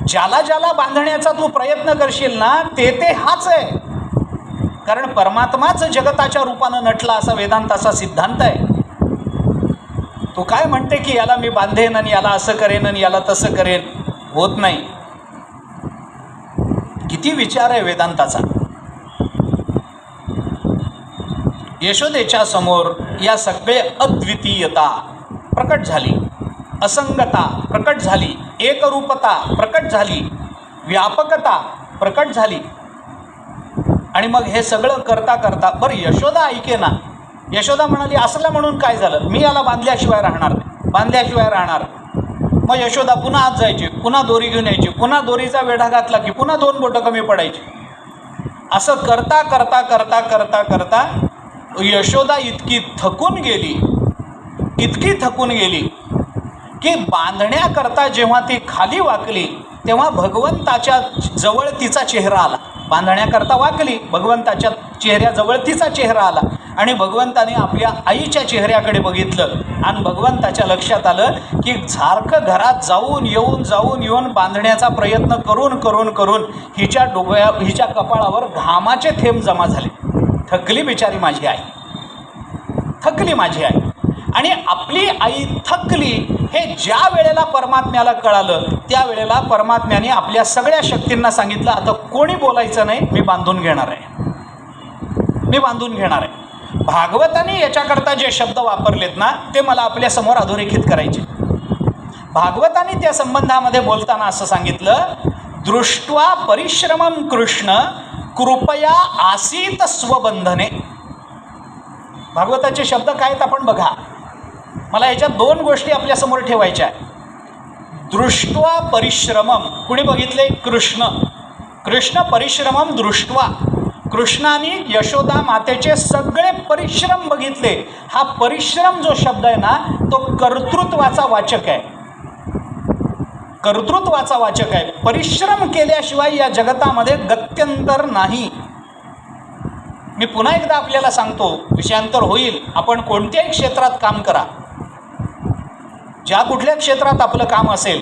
ज्याला ज्याला बांधण्याचा तू प्रयत्न करशील ना, ते हाच आहे. कारण परमात्माच जगताच्या रूपानं नटला असा वेदांताचा सिद्धांत आहे. तू काय म्हणते की याला मी बांधेन आणि याला असं करेन आणि याला तसं करेन? होत नाही. किती विचार आहे वेदांताचा. यशोदेच्या समोर या सगळे अद्वितीयता प्रकट झाली, असंगता प्रकट झाली, एकरूपता प्रकट झाली, व्यापकता प्रकट झाली. आणि मग हे सगळं करता करता बरं यशोदा ऐके ना. यशोदा म्हणाली, असलं म्हणून काय झालं? मी याला बांधल्याशिवाय राहणार नाही, बांधल्याशिवाय राहणार. मग यशोदा पुन्हा आत जायची, पुन्हा दोरी घेऊन यायची, पुन्हा दोरीचा वेढा घातला की पुन्हा 2 बोटं कमी पडायची. असं करता करता करता करता करता यशोदा इतकी थकून गेली, इतकी थकून गेली की बांधण्याकरता जेव्हा ती खाली वाकली तेव्हा भगवंताच्या जवळ तिचा चेहरा आला. बांधण्याकरता वाकली, भगवंताच्या चेहऱ्याजवळ तिचा चेहरा आला आणि भगवंताने आपल्या आईच्या चेहऱ्याकडे बघितलं आणि भगवंताच्या लक्षात आलं की सारखं घरात जाऊन येऊन बांधण्याचा प्रयत्न करून करून करून हिच्या कपाळावर घामाचे थेंब जमा झाले. थकली बिचारी माझी आई, थकली माझी आई. आणि आपली आई थकली हे ज्या वेळेला परमात्म्याला कळालं त्यावेळेला परमात्म्याने आपल्या सगळ्या शक्तींना सांगितलं, आता कोणी बोलायचं नाही, मी बांधून घेणार आहे, मी बांधून घेणार आहे. भागवताने याच्याकरता जे शब्द वापरलेत ना ते मला आपल्यासमोर अधोरेखित करायचे. भागवताने त्या संबंधामध्ये बोलताना असं सांगितलं, दृष्ट्वा परिश्रमम कृष्ण कृपया आसीत स्वबंधने. भागवताचे शब्द काय आहेत आपण बघा. मला याच्यात 2 गोष्टी आपल्यासमोर ठेवायच्या आहेत. दृष्ट्वा परिश्रमम, कुणी बघितले? कृष्ण. कृष्ण परिश्रमम दृष्ट्वा, कृष्णाने यशोदा मातेचे सगळे परिश्रम बघितले. हा परिश्रम जो शब्द आहे ना तो कर्तृत्वाचा वाचक आहे, कर्तृत्वाचा वाचक आहे. परिश्रम केल्याशिवाय या जगतामध्ये गत्यंतर नाही. मी पुन्हा एकदा आपल्याला सांगतो, विषयांतर होईल. आपण कोणत्याही क्षेत्रात काम करा, ज्या कुठल्या क्षेत्रात आपलं काम असेल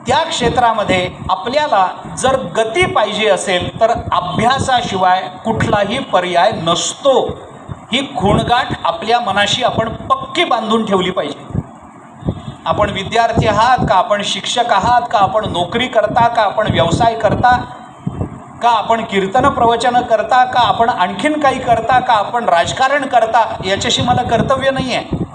त्या क्षेत्रामध्ये आपल्याला जर गती पाहिजे असेल तर अभ्यासाशिवाय कुठलाही पर्याय नसतो. ही खूणगाठ आपल्या मनाशी आपण पक्की बांधून ठेवली पाहिजे. आपण विद्यार्थी आहात का, आपण शिक्षक आहात का, आपण नोकरी करता का, आपण व्यवसाय करता का, आपण कीर्तन प्रवचन करता का, आपण आणखीन काही करता का, आपण राजकारण करता, याच्याशी मला कर्तव्य नाही आहे.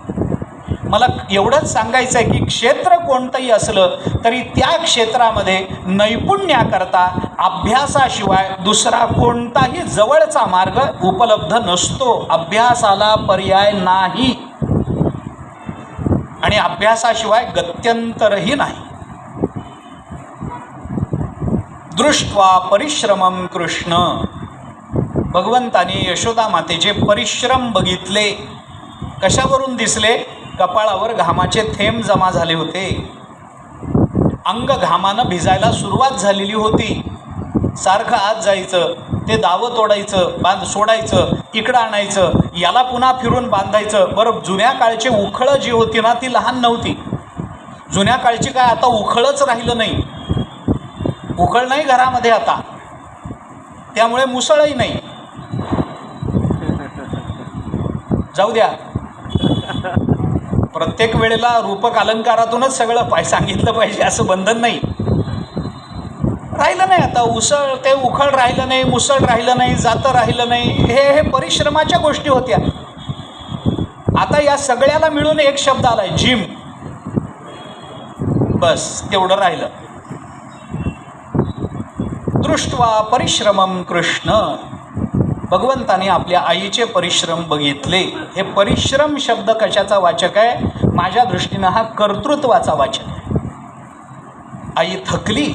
मला एवढंच सांगायचं आहे की क्षेत्र कोणतंही असलं तरी त्या क्षेत्रामध्ये नैपुण्याकरता अभ्यासाशिवाय दुसरा कोणताही जवळचा मार्ग उपलब्ध नसतो. अभ्यासाला पर्याय नाही आणि अभ्यासाशिवाय गत्यंतरही नाही. दृष्ट्वा परिश्रमं कृष्ण, भगवंताने यशोदा मातेचे परिश्रम बघितले. कशावरून दिसले? कपाळावर घामाचे थेंब जमा झाले होते, अंग घामानं भिजायला सुरुवात झालेली होती. सारखं आत जायचं, ते दावं तोडायचं, सोडायचं, इकडं आणायचं, याला पुन्हा फिरून बांधायचं. बरं, जुन्या काळची उखळं जी होती ना ती लहान नव्हती. जुन्या काळची काय आता उखळच राहिलं नाही, उखळ नाही घरामध्ये आता, त्यामुळे मुसळही नाही. जाऊ द्या, प्रत्येक वेळेला रूपक अलंकारातूनच सगळं सांगितलं पाहिजे असं बंधन नाही. राहिलं नाही आता, उसळ ते उखळ राहिलं नाही, मुसळ राहिलं नाही, जातं राहिलं नाही. हे परिश्रमाच्या गोष्टी होत्या. आता या सगळ्याला मिळून एक शब्द आलाय, जिम. बस तेवढं राहिलं. दृष्ट्वा परिश्रमं कृष्ण, भगवंताने आपल्या आईचे परिश्रम बघितले. हे परिश्रम शब्द कशाचा वाचक आहे? माझ्या दृष्टीनं हा कर्तृत्वाचा वाचक आहे. आई थकली.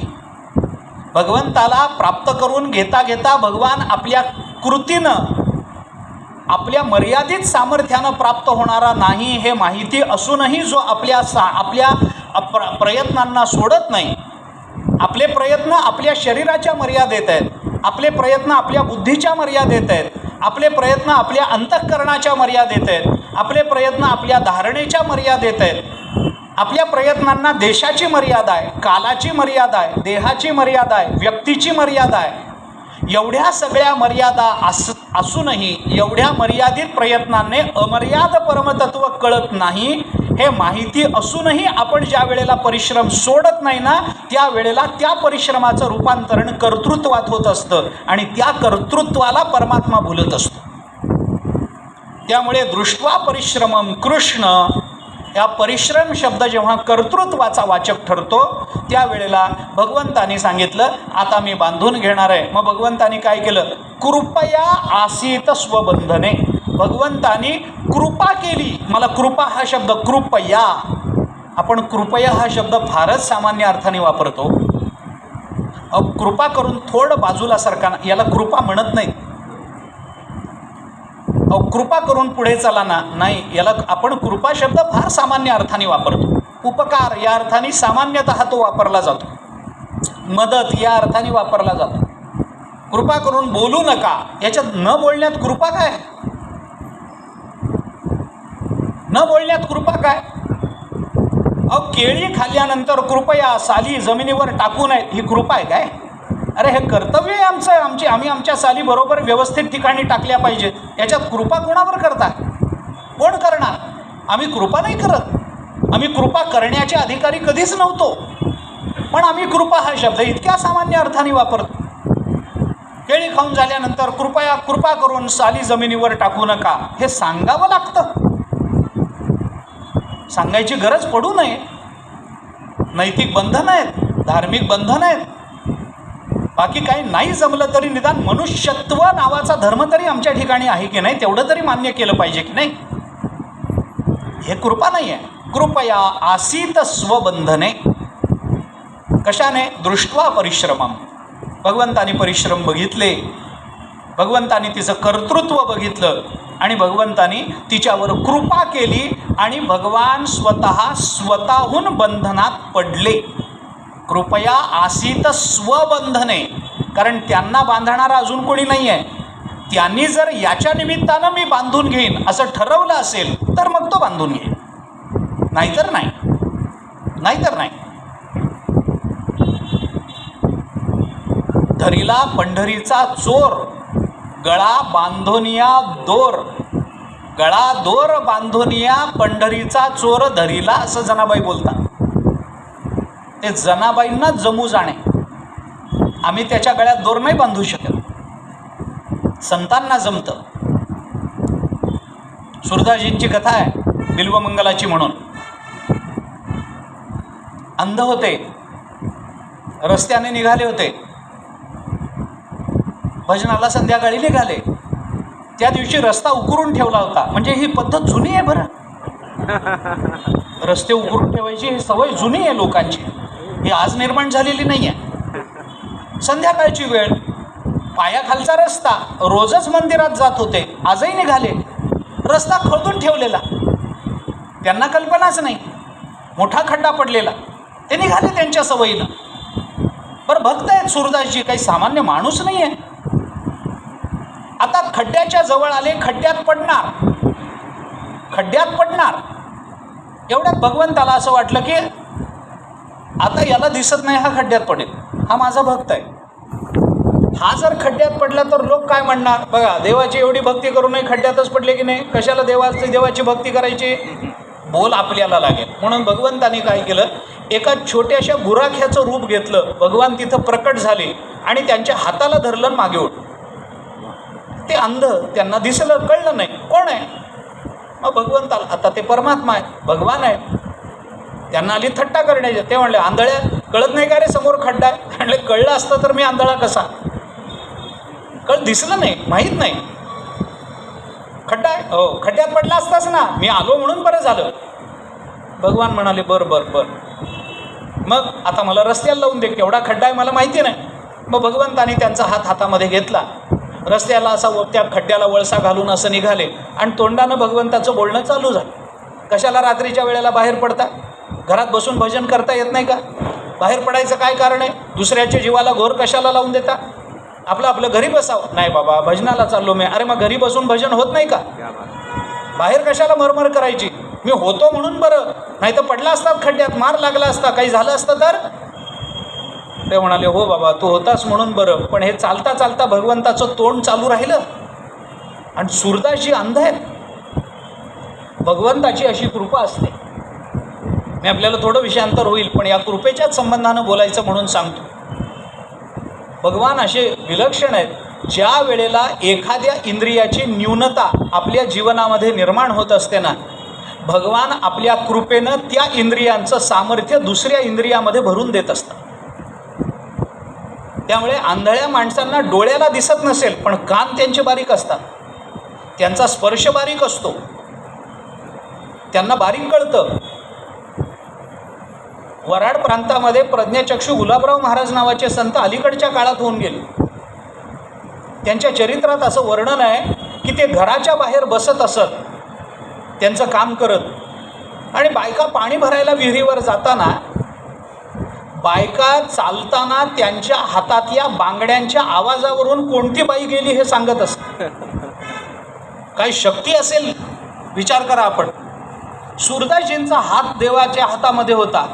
भगवंताला प्राप्त करून घेता घेता भगवान आपल्या कृतीनं, आपल्या मर्यादित सामर्थ्यानं प्राप्त होणारा नाही हे माहिती असूनही जो आपल्या प्रयत्नांना सोडत नाही. आपले प्रयत्न आपल्या शरीराच्या मर्यादेत आहेत, आपले प्रयत्न आपल्या बुद्धीच्या मर्यादेत आहेत, आपले प्रयत्न आपल्या अंतःकरणाच्या मर्यादेत आहेत, आपले प्रयत्न आपल्या धारणेच्या मर्यादेत आहेत. आपल्या प्रयत्नांना देशाची मर्यादा आहे, कालाची मर्यादा आहे, देहाची मर्यादा आहे, व्यक्तीची मर्यादा आहे. एवढ्या सगळ्या मर्यादा असूनही एवढ्या मर्यादित प्रयत्नांनी अमर्याद परमतत्व कळत नाही हे माहिती असूनही आपण ज्या वेळेला परिश्रम सोडत नाही ना त्यावेळेला त्या परिश्रमाचं रूपांतरण कर्तृत्वात होत असतं आणि त्या कर्तृत्वाला परमात्मा भुलत असतो. त्यामुळे दृष्ट्वा परिश्रमं कृष्ण, या परिश्रम शब्द जेव्हा कर्तृत्वाचा वाचक ठरतो त्यावेळेला भगवंतानी सांगितलं आता मी बांधून घेणार आहे. मग भगवंतानी काय केलं? कृपया आसीत स्वबंधने. भगवंतानी कृपा केली. मला कृपा हा शब्द, कृपया, आपण कृपया हा शब्द फारच सामान्य अर्थाने वापरतो. कृपा करून थोडं बाजूला सरका, याला कृपा म्हणत नाही. कृपा करून पुढे चला ना, नाही, याला आपण कृपा शब्द फार सामान्य अर्थाने वापरतो. उपकार या अर्थाने सामान्यतः तो वापरला जातो. मदत या अर्थाने वापरला जातो. कृपा करून बोलू नका, याच्यात न बोलण्यात कृपा काय? न बोलण्यात कृपा काय? केळी खाल्ल्यानंतर कृपया साली जमिनीवर टाकू नये, ही कृपा आहे काय? अरे हे कर्तव्य आहे आमचं, आम्ही आमच्या साली बरोबर व्यवस्थित ठिकाणी टाकल्या पाहिजेत. याच्यात कृपा कोणावर करता? कोण करणार? आम्ही कृपा नाही करत. आम्ही कृपा करण्याचे अधिकारी कधीच नव्हतो, पण आम्ही कृपा हा शब्द इतक्या सामान्य अर्थाने वापरतो. केळी खाऊन झाल्यानंतर कृपा करून साली जमिनीवर टाकू नका, हे सांगावं लागतं. सांगायची गरज पडू नये. नैतिक बंधन आहेत, धार्मिक बंधन आहेत. बाकी काही नाही जमलं तरी निदान मनुष्यत्व नावाचा धर्म तरी आमच्या ठिकाणी आहे की नाही, तेवढं तरी मान्य केलं पाहिजे की नाही. हे कृपा नाही आहे. कृपया आसीत स्वबंधने. कशाने? दृष्ट्वा परिश्रमम. भगवंतानी परिश्रम बघितले भगवंतानी तिचं कर्तृत्व बघितलं आणि भगवंतानी तिच्यावर कृपा केली आणि भगवान स्वतःहून बंधनात पडले. कृपया आसीत स्वबंधने, कारण त्यांना बांधणारा अजून कोणी नाही आहे. त्यांनी जर याच्या निमित्तानं मी बांधून घेईन असं ठरवलं असेल तर मग तो बांधून घेईन, नाहीतर नाही, नाहीतर नाही. धरिला पंढरीचा चोर, गळा बांधोनिया दोर, गळा दोर बांधोनिया पंढरीचा चोर धरिला, असं जनाबाई बोलतात. ते जनाबाईंना जमू जाणे, आम्ही त्याच्या गळ्यात दोर नाही बांधू शकत, संतांना जमतं. सुरदासजींची कथा आहे बिल्वमंगलाची म्हणून. अंध होते, रस्त्याने निघाले होते, भजनाला संध्याकाळी निघाले. त्या दिवशी रस्ता उकरून ठेवला होता, म्हणजे ही पद्धत जुनी आहे बरं. रस्ते उकरून ठेवायची ही सवय जुनी आहे लोकांची, ही आज निर्माण झालेली नाही आहे. संध्याकाळची वेळ, पायाखालचा रस्ता, रोजच मंदिरात जात होते, आजही निघाले. रस्ता खोदून ठेवलेला, त्यांना कल्पनाच नाही, मोठा खड्डा पडलेला. ते निघाले त्यांच्या सवयीनं. बरं, भक्त आहेत सुरदासजी, काही सामान्य माणूस नाही आहे. आता खड्ड्याच्या जवळ आले, खड्ड्यात पडणार, खड्ड्यात पडणार. एवढ्यात भगवंताला असं वाटलं की आता याला दिसत नाही, हा खड्ड्यात पडेल, हा माझा भक्त आहे, हा जर खड्ड्यात पडला तर लोक काय म्हणणार. बघा, देवाची एवढी भक्ती करूनही खड्ड्यातच पडले की नाही, कशाला देवाची भक्ती करायची, बोल आपल्याला लागेल. म्हणून भगवंताने काय केलं, एका छोट्याशा गुराख्याचं रूप घेतलं. भगवान तिथं प्रकट झाले आणि त्यांच्या हाताला धरलं, मागे उठ. ते अंध, त्यांना दिसलं, कळलं नाही कोण आहे. मग भगवंताला, आता ते परमात्मा आहे, भगवान आहे, त्यांना आली थट्टा करण्याची. ते म्हणले, आंधळ्या कळत नाही का रे समोर खड्डा आहे. म्हणले, कळलं असतं तर मी आंधळा कसा, दिसलं नाही, माहीत नाही खड्डा आहे. हो, खड्ड्यात पडला असताच ना, मी आलो म्हणून बरं झालं. भगवान म्हणाले, बरं बरं बरं, मग आता मला रस्त्याला लावून दे, केवढा खड्डा आहे मला माहिती नाही. मग भगवंतानी त्यांचा हात हातामध्ये घेतला, रस्त्याला असा त्या खड्ड्याला वळसा घालून असं निघाले आणि तोंडानं भगवंताचं बोलणं चालू झालं. कशाला रात्रीच्या वेळेला बाहेर पडता, घरात बसून भजन करता येत नाही का, बाहेर पडायचं काय कारण आहे, दुसऱ्याच्या जीवाला घोर कशाला लावून देता, आपलं घरी बसावं. नाही बाबा, भजनाला चाललो मी. अरे मग घरी बसून भजन होत नाही का, बाहेर कशाला मरमर करायची, मी होतो म्हणून बरं, नाही तर पडला असतात खड्ड्यात, मार लागला असता, काही झालं असतं तर. ते म्हणाले, हो बाबा तू होतास म्हणून बरं. पण हे चालता चालता भगवंताचं तोंड चालू राहिलं आणि सुरदासजी अंध आहेत. भगवंताची अशी कृपा असते. मी आपल्याला थोडं विषयांतर होईल, पण या कृपेच्याच संबंधानं बोलायचं म्हणून सांगतो. भगवान असे विलक्षण आहेत, ज्या वेळेला एखाद्या इंद्रियाची न्यूनता आपल्या जीवनामध्ये निर्माण होत असते ना, भगवान आपल्या कृपेनं त्या इंद्रियांचं सामर्थ्य दुसऱ्या इंद्रियामध्ये भरून देत असतात. त्यामुळे आंधळ्या माणसांना डोळ्याला दिसत नसेल, पण कान त्यांचे बारीक असतात, त्यांचा स्पर्श बारीक असतो, त्यांना बारीक कळतं. वराड प्रांतामध्ये प्रज्ञाचक्षू गुलाबराव महाराज नावाचे संत अलीकडच्या काळात होऊन गेले. त्यांच्या चरित्रात असं वर्णन आहे की ते घराच्या बाहेर बसत असत, त्यांचं काम करत, आणि बायका पाणी भरायला विहिरीवर जाताना बायका चालताना त्यांच्या हातातल्या बांगड्यांच्या आवाजावरून कोणती बाई गेली हे सांगत असत. काही शक्ती असेल, विचार करा आपण. सुरदासजींचा हात देवाच्या हातामध्ये होता,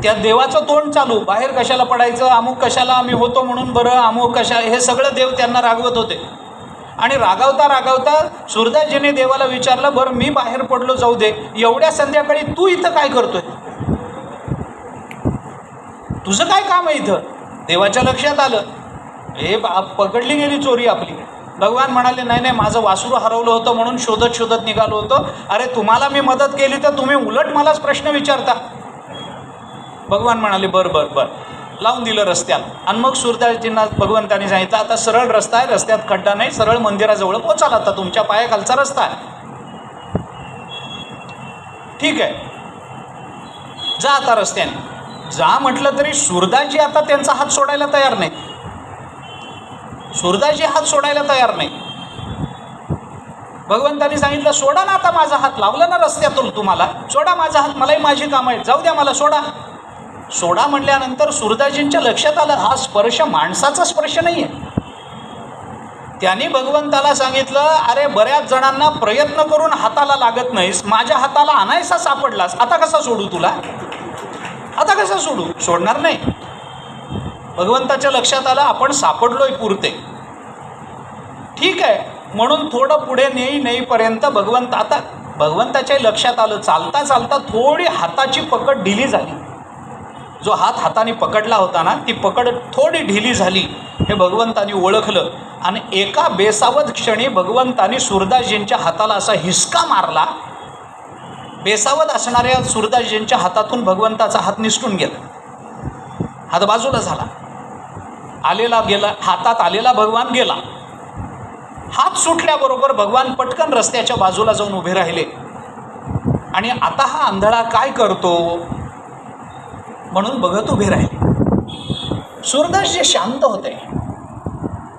त्या देवाचं तोंड चालू, बाहेर कशाला पडायचं, अमुक कशाला, आम्ही होतो म्हणून बरं, अमुक कशा, हे सगळं देव त्यांना रागवत होते. आणि रागावता रागावता सुरदासजीने देवाला विचारलं, बरं मी बाहेर पडलो जाऊ दे, एवढ्या संध्याकाळी तू इथं काय करतोय, तुझं काय काम आहे इथं. देवाच्या लक्षात आलं, हे पकडली गेली चोरी आपली. भगवान म्हणाले, नाही नाही, माझं वासरू हरवलं होतं म्हणून शोधत शोधत निघालो होतो. अरे तुम्हाला मी मदत केली तर तुम्ही उलट मलाच प्रश्न विचारता. भगवान म्हणाले, बरं बरं बरं, लावून दिलं रस्त्यात. आणि मग सुरदासजींना भगवंतांनी सांगितलं, आता सरळ रस्ता आहे, रस्त्यात खड्डा नाही, सरळ मंदिराजवळ पोचाल, आता तुमच्या पायाखालचा रस्ता आहे, ठीक आहे, जा आता रस्त्याने. जा म्हटलं तरी सुरदासजी आता त्यांचा हात सोडायला तयार नाही. सूरदासजी हात सोडायला तयार नाही. भगवंतांनी सांगितलं सोडा ना आता माझा हात, लावला ना रस्त्यातून तुम्हाला, सोडा माझा हात, मलाही माझी कामं आहेत, जाऊ द्या मला, सोडा. सोडा म्हटल्यानंतर सूरदासजींच्या लक्षात आलं हा स्पर्श माणसाचा स्पर्श नाही आहे. त्यांनी भगवंताला सांगितलं, अरे बऱ्याच जणांना प्रयत्न करून हाताला लागत नाहीस, माझ्या हाताला आणायचा सापडलास, आता कसा सोडू तुला, आता कसा सोडू, सोडणार नाही. भगवंताच्या लक्षात आलं आपण सापडलोय पुरते, ठीक आहे, म्हणून थोडं पुढे नेईपर्यंत आता भगवंताच्या लक्षात आलं, चालता चालता थोडी हाताची पकड ढिली झाली. जो हात हाताने पकडला होता ना, ती पकड थोडी ढिली झाली हे भगवंतानी ओळखलं. आणि एका बेसावध क्षणी भगवंतानी सूरदासजींच्या हाताला असा हिसका मारला. बेसावध असणाऱ्या सूरदासजींच्या हातातून भगवंताचा हात निसटून गेला, हात बाजूला झाला, आलेला गेला, हातात आलेला भगवान गेला. हात सुटल्याबरोबर भगवान पटकन रस्त्याच्या बाजूला जाऊन उभे राहिले. आणि आता हा आंधळा काय करतो म्हणून बघत उभे राहिले. सूरदासजी शांत होते,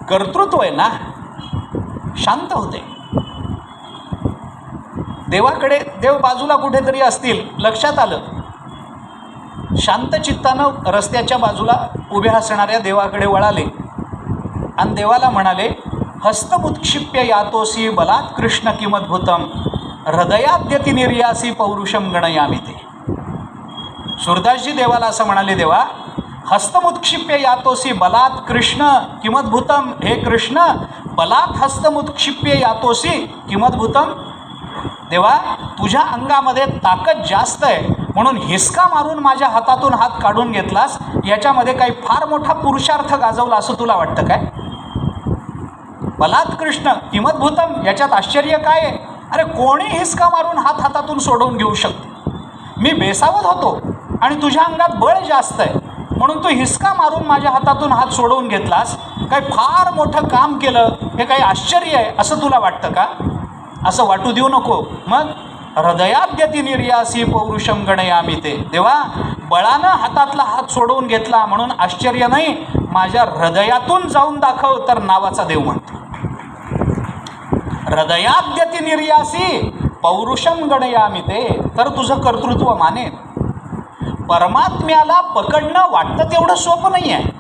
कर्तृत्व आहे ना, शांत होते. देवाकडे, देव बाजूला कुठेतरी असतील, लक्षात आलं. शांत चित्तानं रस्त्याच्या बाजूला उभे असणाऱ्या देवाकडे वळाले आणि देवाला म्हणाले, हस्तमुत्क्षिप्य यातोसी बलात् कृष्ण किमद्भुतम हृदयाद्यति निर्यासी पौरुषम गणयामि ते. सूरदासजी देवाला असं म्हणाले, देवा हस्तमुत्क्षिप्य यातोसी बलात् कृष्ण किमद्भुतम, हे कृष्ण बलात् हस्तमुत्क्षिप्य यातोसी किमद्भुतम. देवा तुझ्या अंगामध्ये ताकद जास्त आहे म्हणून हिसका मारून माझ्या हातातून हात काढून घेतलास, याच्यामध्ये काही फार मोठा पुरुषार्थ गाजवला असं तुला वाटतं काय? बलात् कृष्ण किमद्भुतम, याच्यात आश्चर्य काय आहे? अरे कोणी हिसका मारून हात हातातून सोडवून घेऊ शकते. मी बेसावध होतो आणि तुझ्या अंगात बळ जास्त आहे म्हणून तू हिसका मारून माझ्या हातातून हात सोडवून घेतलास, काही फार मोठं काम केलं, हे काही आश्चर्य आहे असं तुला वाटतं का? असं वाटू देऊ नको. मग हृदयाद्यति निर्यासी पौरुषम गणयामि ते. देवा बळानं हातातला हात सोडवून घेतला म्हणून आश्चर्य नाही, माझ्या हृदयातून जाऊन दाखव तर नावाचा देव म्हणतो. हृदयाद्यति निर्यासी पौरुषम गणयामि ते, तर तुझं कर्तृत्व मानेन. परमात्म्याला पकडणं वाटतं तेवढं सोपं नाही आहे.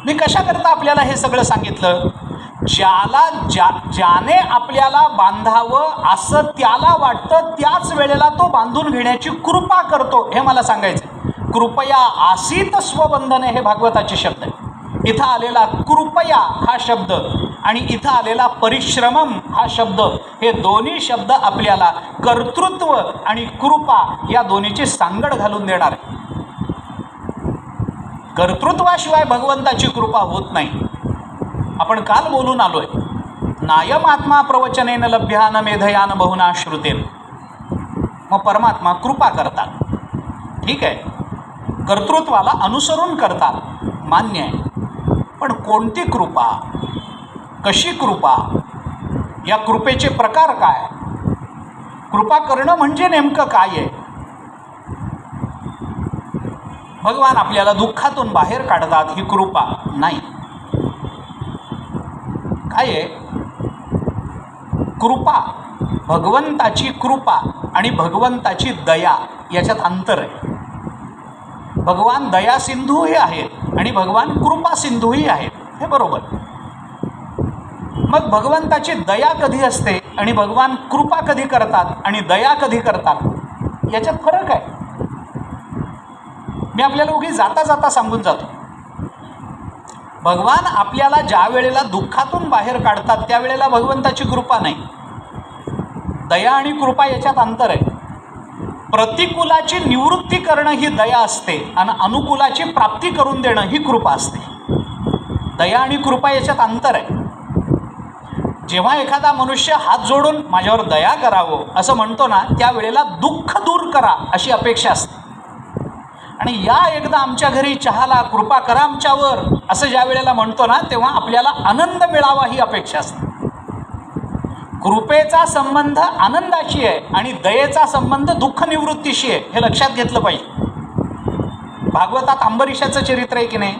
मी कशाकरता आपल्याला हे सगळं सांगितलं? ज्याने आपल्याला बांधावं असं त्याला वाटतं त्याच वेळेला तो बांधून घेण्याची कृपा करतो, हे मला सांगायचं. कृपया आसीत स्वबंधने हे भागवताचे शब्द आहे. इथं आलेला कृपया हा शब्द आणि इथं आलेला परिश्रमम हा शब्द, हे दोन्ही शब्द आपल्याला कर्तृत्व आणि कृपा या दोन्हीची सांगड घालून देणार आहे. कर्तृत्वाशिवाय भगवंताची कृपा होत नाही. आपण काल बोलून आलोय, नायम आत्मा प्रवचनेन लभ्यान मेधयान बहुना श्रुतेन. मग परमात्मा कृपा करतात, ठीक आहे, कर्तृत्वाला अनुसरून करतात, मान्य आहे. पण कोणती कृपा, कशी कृपा, या कृपेचे प्रकार काय, कृपा करणं म्हणजे नेमकं काय आहे? भगवान आपल्याला दुःखातून बाहेर काढतात, ही कृपा नाही. काय आहे कृपा? भगवंताची कृपा आणि भगवंताची दया याच्यात अंतर आहे. भगवान दया सिंधूही आहेत आणि भगवान कृपा सिंधूही आहेत, हे बरोबर. मग भगवंताची दया कधी असते आणि भगवान कृपा कधी करतात आणि दया कधी करतात, याच्यात फरक आहे. मी आपल्याला उगी जाता जाता सांगून जातो. भगवान आपल्याला ज्या वेळेला दुःखातून बाहेर काढतात त्यावेळेला भगवंताची कृपा नाही. दया आणि कृपा याच्यात अंतर आहे. प्रतिकूलाची निवृत्ती करणं ही दया असते आणि अनुकूलाची प्राप्ती करून देणं ही कृपा असते. दया आणि कृपा याच्यात अंतर आहे. जेव्हा एखादा मनुष्य हात जोडून माझ्यावर दया करावं असं म्हणतो ना, त्यावेळेला दुःख दूर करा अशी अपेक्षा असते. आणि या एकदा आमच्या घरी चहाला, कृपा करा आमच्यावर असं ज्या वेळेला म्हणतो ना, तेव्हा आपल्याला आनंद मिळावा ही अपेक्षा असते. कृपेचा संबंध आनंदाशी आहे आणि दयेचा संबंध दुःख निवृत्तीशी आहे, हे लक्षात घेतलं पाहिजे. भागवतात अंबरीशाचं चरित्र आहे की नाही?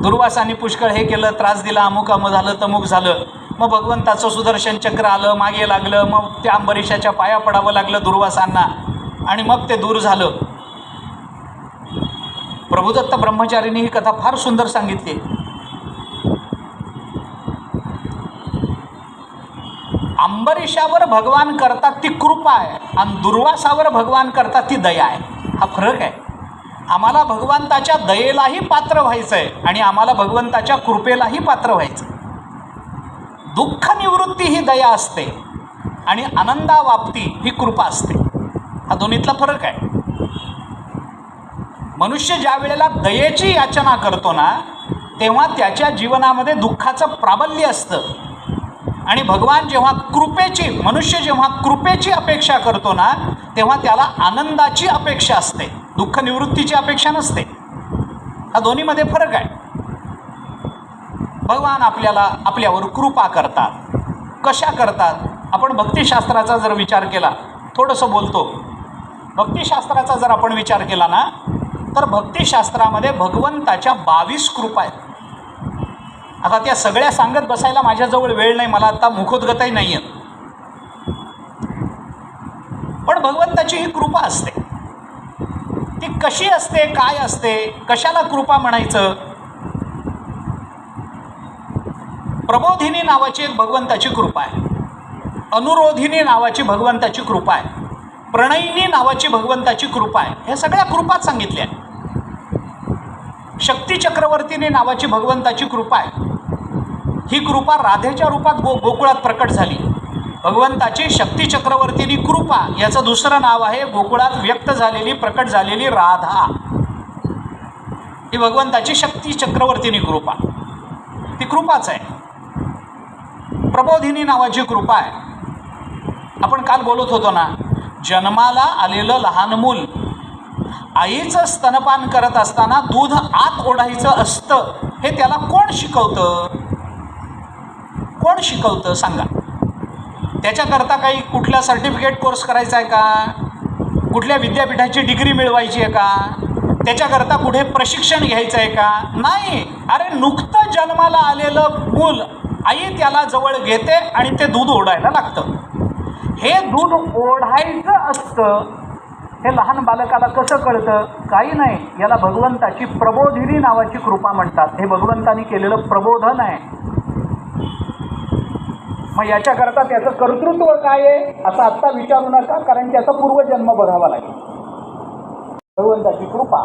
दुर्वासाने पुष्कळ हे केलं, त्रास दिला, अमुक झालं, तमुक झालं. मग भगवंताचं सुदर्शन चक्र आलं, मागे लागलं. मग त्या अंबरीशाच्या पाया पडावं लागलं दुर्वासांना आणि मग ते दूर झालं. प्रभुदत्त ब्रह्मचारींनी ही कथा फार सुंदर सांगितली. अंबरीशावर भगवान करतात ती कृपा आहे आणि दुर्वासावर भगवान करतात ती दया आहे. हा फरक आहे. आम्हाला भगवंताच्या दयेलाही पात्र व्हायचं आहे आणि आम्हाला भगवंताच्या कृपेलाही पात्र व्हायचं. दुःख निवृत्ती ही दया असते आणि आनंदावाप्ती ही कृपा असते. हा दोन्हीतला फरक आहे. मनुष्य ज्या वेळेला दयेची याचना करतो ना, तेव्हा त्याच्या जीवनामध्ये दुःखाचं प्राबल्य असतं. आणि भगवान जेव्हा मनुष्य जेव्हा कृपेची अपेक्षा करतो ना, तेव्हा त्याला आनंदाची अपेक्षा असते, दुःख निवृत्तीची अपेक्षा नसते. हा दोन्हीमध्ये फरक आहे. भगवान आपल्यावर कृपा करतात. कशा करतात? आपण भक्तिशास्त्राचा जर विचार केला, थोडंसं बोलतो, भक्तिशास्त्राचा जर आपण विचार केला ना, तर भक्तिशास्त्रामध्ये भगवंताच्या 22 कृपा आहेत. आता त्या सगळ्या सांगत बसायला माझ्याजवळ वेळ नाही, मला आता मुखोद्गतही नाही आहेत. पण भगवंताची ही कृपा असते. ती कशी असते, काय असते, कशाला कृपा म्हणायचं? प्रबोधिनी नावाची एक भगवंताची कृपा आहे. अनुरोधिनी नावाची भगवंताची कृपा आहे. प्रणयिनी नावाची भगवंताची कृपा आहे. ह्या सगळ्या कृपात सांगितल्या. शक्ती चक्रवर्तीनी नावाची भगवंताची कृपा आहे. ही कृपा राधेच्या रूपात गोकुळात प्रकट झाली. भगवंताची शक्ती चक्रवर्तीनी कृपा याचं दुसरं नाव आहे गोकुळात व्यक्त झालेली, प्रकट झालेली राधा. ही भगवंताची शक्ती चक्रवर्तीनी कृपा, ती कृपाच आहे. प्रबोधिनी नावाची कृपा आहे. आपण काल बोलत होतो ना, जन्माला आलेलं लहान मूल आईचं स्तनपान करत असताना दूध आत ओढायचं असतं, हे त्याला कोण शिकवतं? कोण शिकवतं सांगा? त्याच्याकरता काही कुठला सर्टिफिकेट कोर्स करायचा आहे का? कुठल्या विद्यापीठाची डिग्री मिळवायची आहे का? त्याच्याकरता कुठे प्रशिक्षण घ्यायचं आहे का? नाही. अरे नुकतं जन्माला आलेलं मूल आई त्याला जवळ घेते आणि ते दूध ओढायला लागतं. हे दूध ओढायचं असतं हे लहान बालकाला कसं कळतं? काही नाही. याला भगवंताची प्रबोधिनी नावाची कृपा म्हणतात. हे भगवंतानी केलेलं प्रबोधन आहे. मग याच्याकरता त्याचं कर्तृत्व काय आहे असं आत्ता विचारू नका, कारण त्याचा पूर्वजन्म बघावा लागेल. भगवंताची कृपा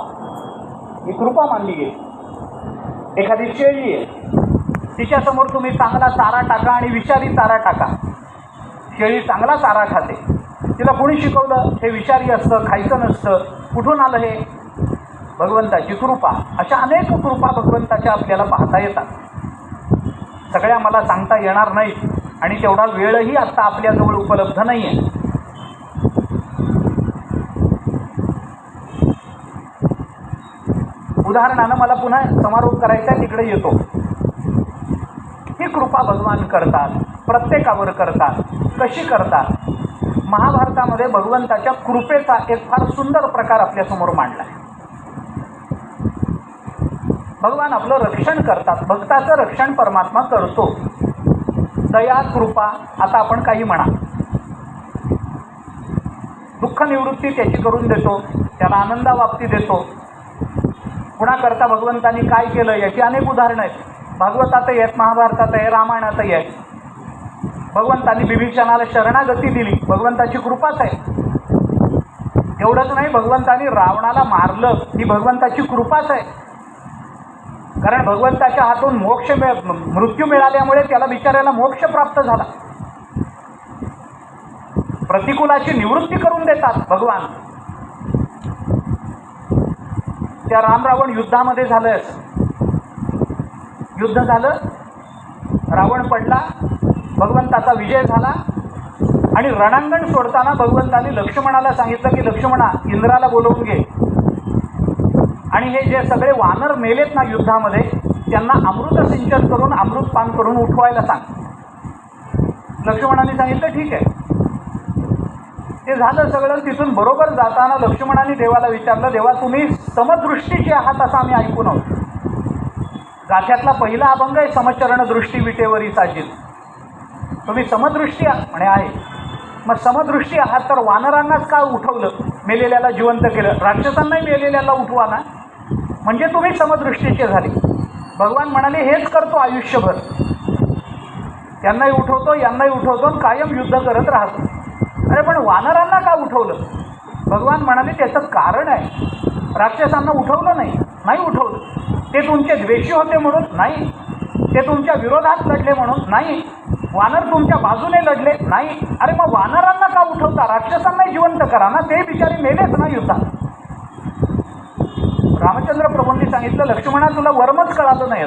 ही कृपा मानली गेली. एखादी शेळी आहे, तिच्यासमोर तुम्ही चांगला चारा टाका आणि विषारी चारा टाका. शेळी चांगला चारा खाते. तिला कोणी शिकवलं? हे विषारी असतं, खायचं नसतं. कुठून आलं हे? भगवंताची कृपा. अशा अनेक कृपा भगवंताच्या आपल्याला पाहता येतात. सगळ्या मला सांगता येणार नाहीत आणि तेवढा वेळही आत्ता आपल्याजवळ उपलब्ध नाही आहे. उदाहरणानं मला पुन्हा समारोप करायचा, तिकडे येतो. ही कृपा भगवान करतात, प्रत्येकावर करतात. कशी करतात? महाभारतामध्ये भगवंताच्या कृपेचा एक फार सुंदर प्रकार आपल्यासमोर मांडला आहे. भगवान आपलं रक्षण करतात. भक्ताचं रक्षण परमात्मा करतो. दया, कृपा, आता आपण काही म्हणा. दुःख निवृत्ती त्याची करून देतो, त्याला आनंदावाप्ती देतो. कुणाकरता भगवंतांनी काय केलं याची अनेक उदाहरणं आहेत. भागवतातही आहेत, महाभारतातही आहे, रामायणातही आहे. भगवंतांनी बिभीषणाला शरणागती दिली, भगवंताची कृपाच आहे. एवढंच नाही, भगवंतांनी रावणाला मारलं, ही भगवंताची कृपाच आहे. कारण भगवंताच्या हातून मृत्यू मिळाल्यामुळे त्याला बिचाऱ्याला मोक्ष प्राप्त झाला. प्रतिकूलाची निवृत्ती करून देतात भगवान. त्या राम रावण युद्धामध्ये झालं. युद्ध झालं, रावण पडला, भगवंताचा विजय झाला आणि रणांगण सोडताना भगवंतांनी लक्ष्मणाला सांगितलं की लक्ष्मणा, इंद्राला बोलवून घे आणि हे जे सगळे वानर मेलेत ना युद्धामध्ये, त्यांना अमृत सिंचन करून अमृत पान करून उठवायला सांग. लक्ष्मणाने सांगितलं ठीक आहे. ते झालं सगळं. तिथून बरोबर जाताना लक्ष्मणाने देवाला विचारलं, देवा तुम्ही समदृष्टीचे आहात असं आम्ही ऐकून आहोत. गाथ्यातला पहिला अभंग आहे समचरण दृष्टी विटेवरी साजील. तुम्ही समदृष्टी म्हणे आहे, मग समदृष्टी आहात तर वानरांनाच का उठवलं, मेलेल्याला जिवंत केलं, राक्षसांनाही मेलेल्याला उठवा ना, म्हणजे तुम्ही समदृष्टीचे झाले. भगवान म्हणाले हेच करतो आयुष्यभर, यांनाही उठवतो यांनाही उठवतो, कायम युद्ध करत राहतो. अरे पण वानरांना का उठवलं? भगवान म्हणाले त्याचं कारण आहे. राक्षसांना उठवलं नाही उठवलं. ते तुमचे द्वेषी होते म्हणून नाही, ते तुमच्या विरोधात लढले म्हणून नाही, वानर तुमच्या बाजूने लढले नाही. अरे मग वानरांना का उठवता? राक्षसांनाही जिवंत करा ना, ते बिचारे मेलेच ना युद्धात. रामचंद्र प्रभूंनी सांगितलं लक्ष्मणा तुला वर्मच कळालं नाही.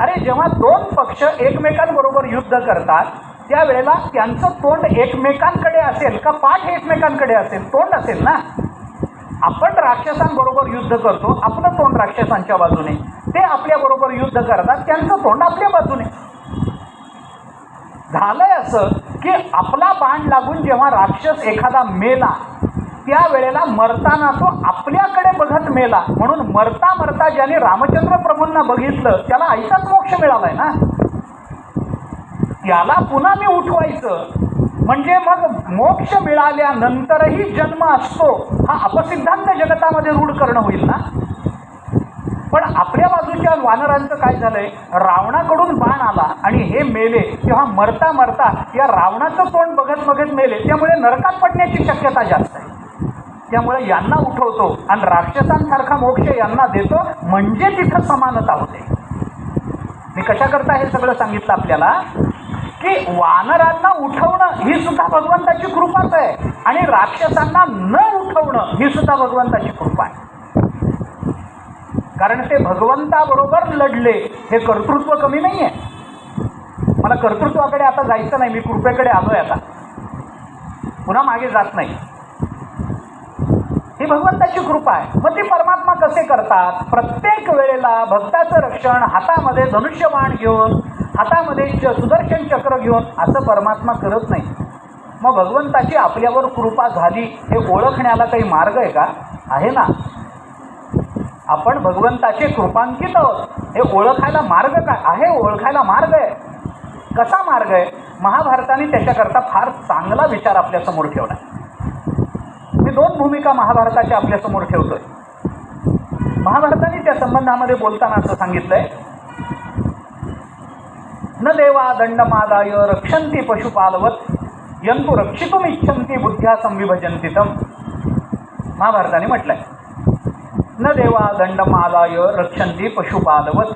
अरे जेव्हा दोन पक्ष एकमेकांबरोबर युद्ध करतात त्यावेळेला त्यांचं तोंड एकमेकांकडे असेल का पाठ एकमेकांकडे असेल? तोंड असेल ना. आपण राक्षसांबरोबर युद्ध करतो, आपलं तोंड राक्षसांच्या बाजूने, ते आपल्याबरोबर युद्ध करतात, त्यांचं तोंड आपल्या बाजूने. झालंय असं की आपला बाण लागून जेव्हा राक्षस एखादा मेला त्यावेळेला मरताना तो आपल्याकडे बघत मेला. म्हणून मरता मरता ज्याने रामचंद्र प्रभूंना बघितलं त्याला आईचाच मोक्ष मिळालाय ना. त्याला पुन्हा मी उठवायचं म्हणजे मग मोक्ष मिळाल्यानंतरही जन्म असतो हा अपसिद्धांत जगतामध्ये रूढ करणं होईल ना. पण आपल्या बाजूच्या वानरांचं काय झालंय, रावणाकडून बाण आला आणि हे मेले, तेव्हा मरता मरता या रावणाचं तोंड बघत बघत मेले, त्यामुळे नरकात पडण्याची शक्यता जास्त आहे. त्यामुळे यांना उठवतो आणि राक्षसांसारखा मोक्ष यांना देतो, म्हणजे तिथं समानता होते. मी कशाकरता हे सगळं सांगितलं आपल्याला की वानरांना उठवणं ही सुद्धा भगवंताची कृपाच आहे आणि राक्षसांना न उठवणं ही सुद्धा भगवंताची कृपा आहे. कारण ते भगवंताबरोबर लढले, हे कर्तृत्व कमी नाही आहे. मला कर्तृत्वाकडे आता जायचं नाही, मी कृपेकडे आलोय आता, पुन्हा मागे जात नाही. ही भगवंताची कृपा आहे. मग ती परमात्मा कसे करतात? प्रत्येक वेळेला भक्ताचं रक्षण हातामध्ये धनुष्यबाण घेऊन, हातामध्ये सुदर्शन चक्र घेऊन असं परमात्मा करत नाही. मग भगवंताची आपल्यावर कृपा झाली हे ओळखण्याला काही मार्ग आहे का? आहे ना. आपण भगवंताचे कृपांकित आहोत हे ओळखायला मार्ग काय आहे? ओळखायला मार्ग आहे. कसा मार्ग आहे? महाभारताने त्याच्याकरता फार चांगला विचार आपल्यासमोर ठेवला. मी दोन भूमिका महाभारताच्या आपल्यासमोर ठेवतोय. महाभारताने त्या संबंधामध्ये बोलताना असं सांगितलंय, न देवा दंडमादाय रक्षन्ति पशुपालवत यंतु रक्षितुम इच्छन्ति बुद्ध्या संविभजन्ति तम. महाभारताने म्हटलंय न देवा दंडमादाय रक्षन्ति पशुपालवत.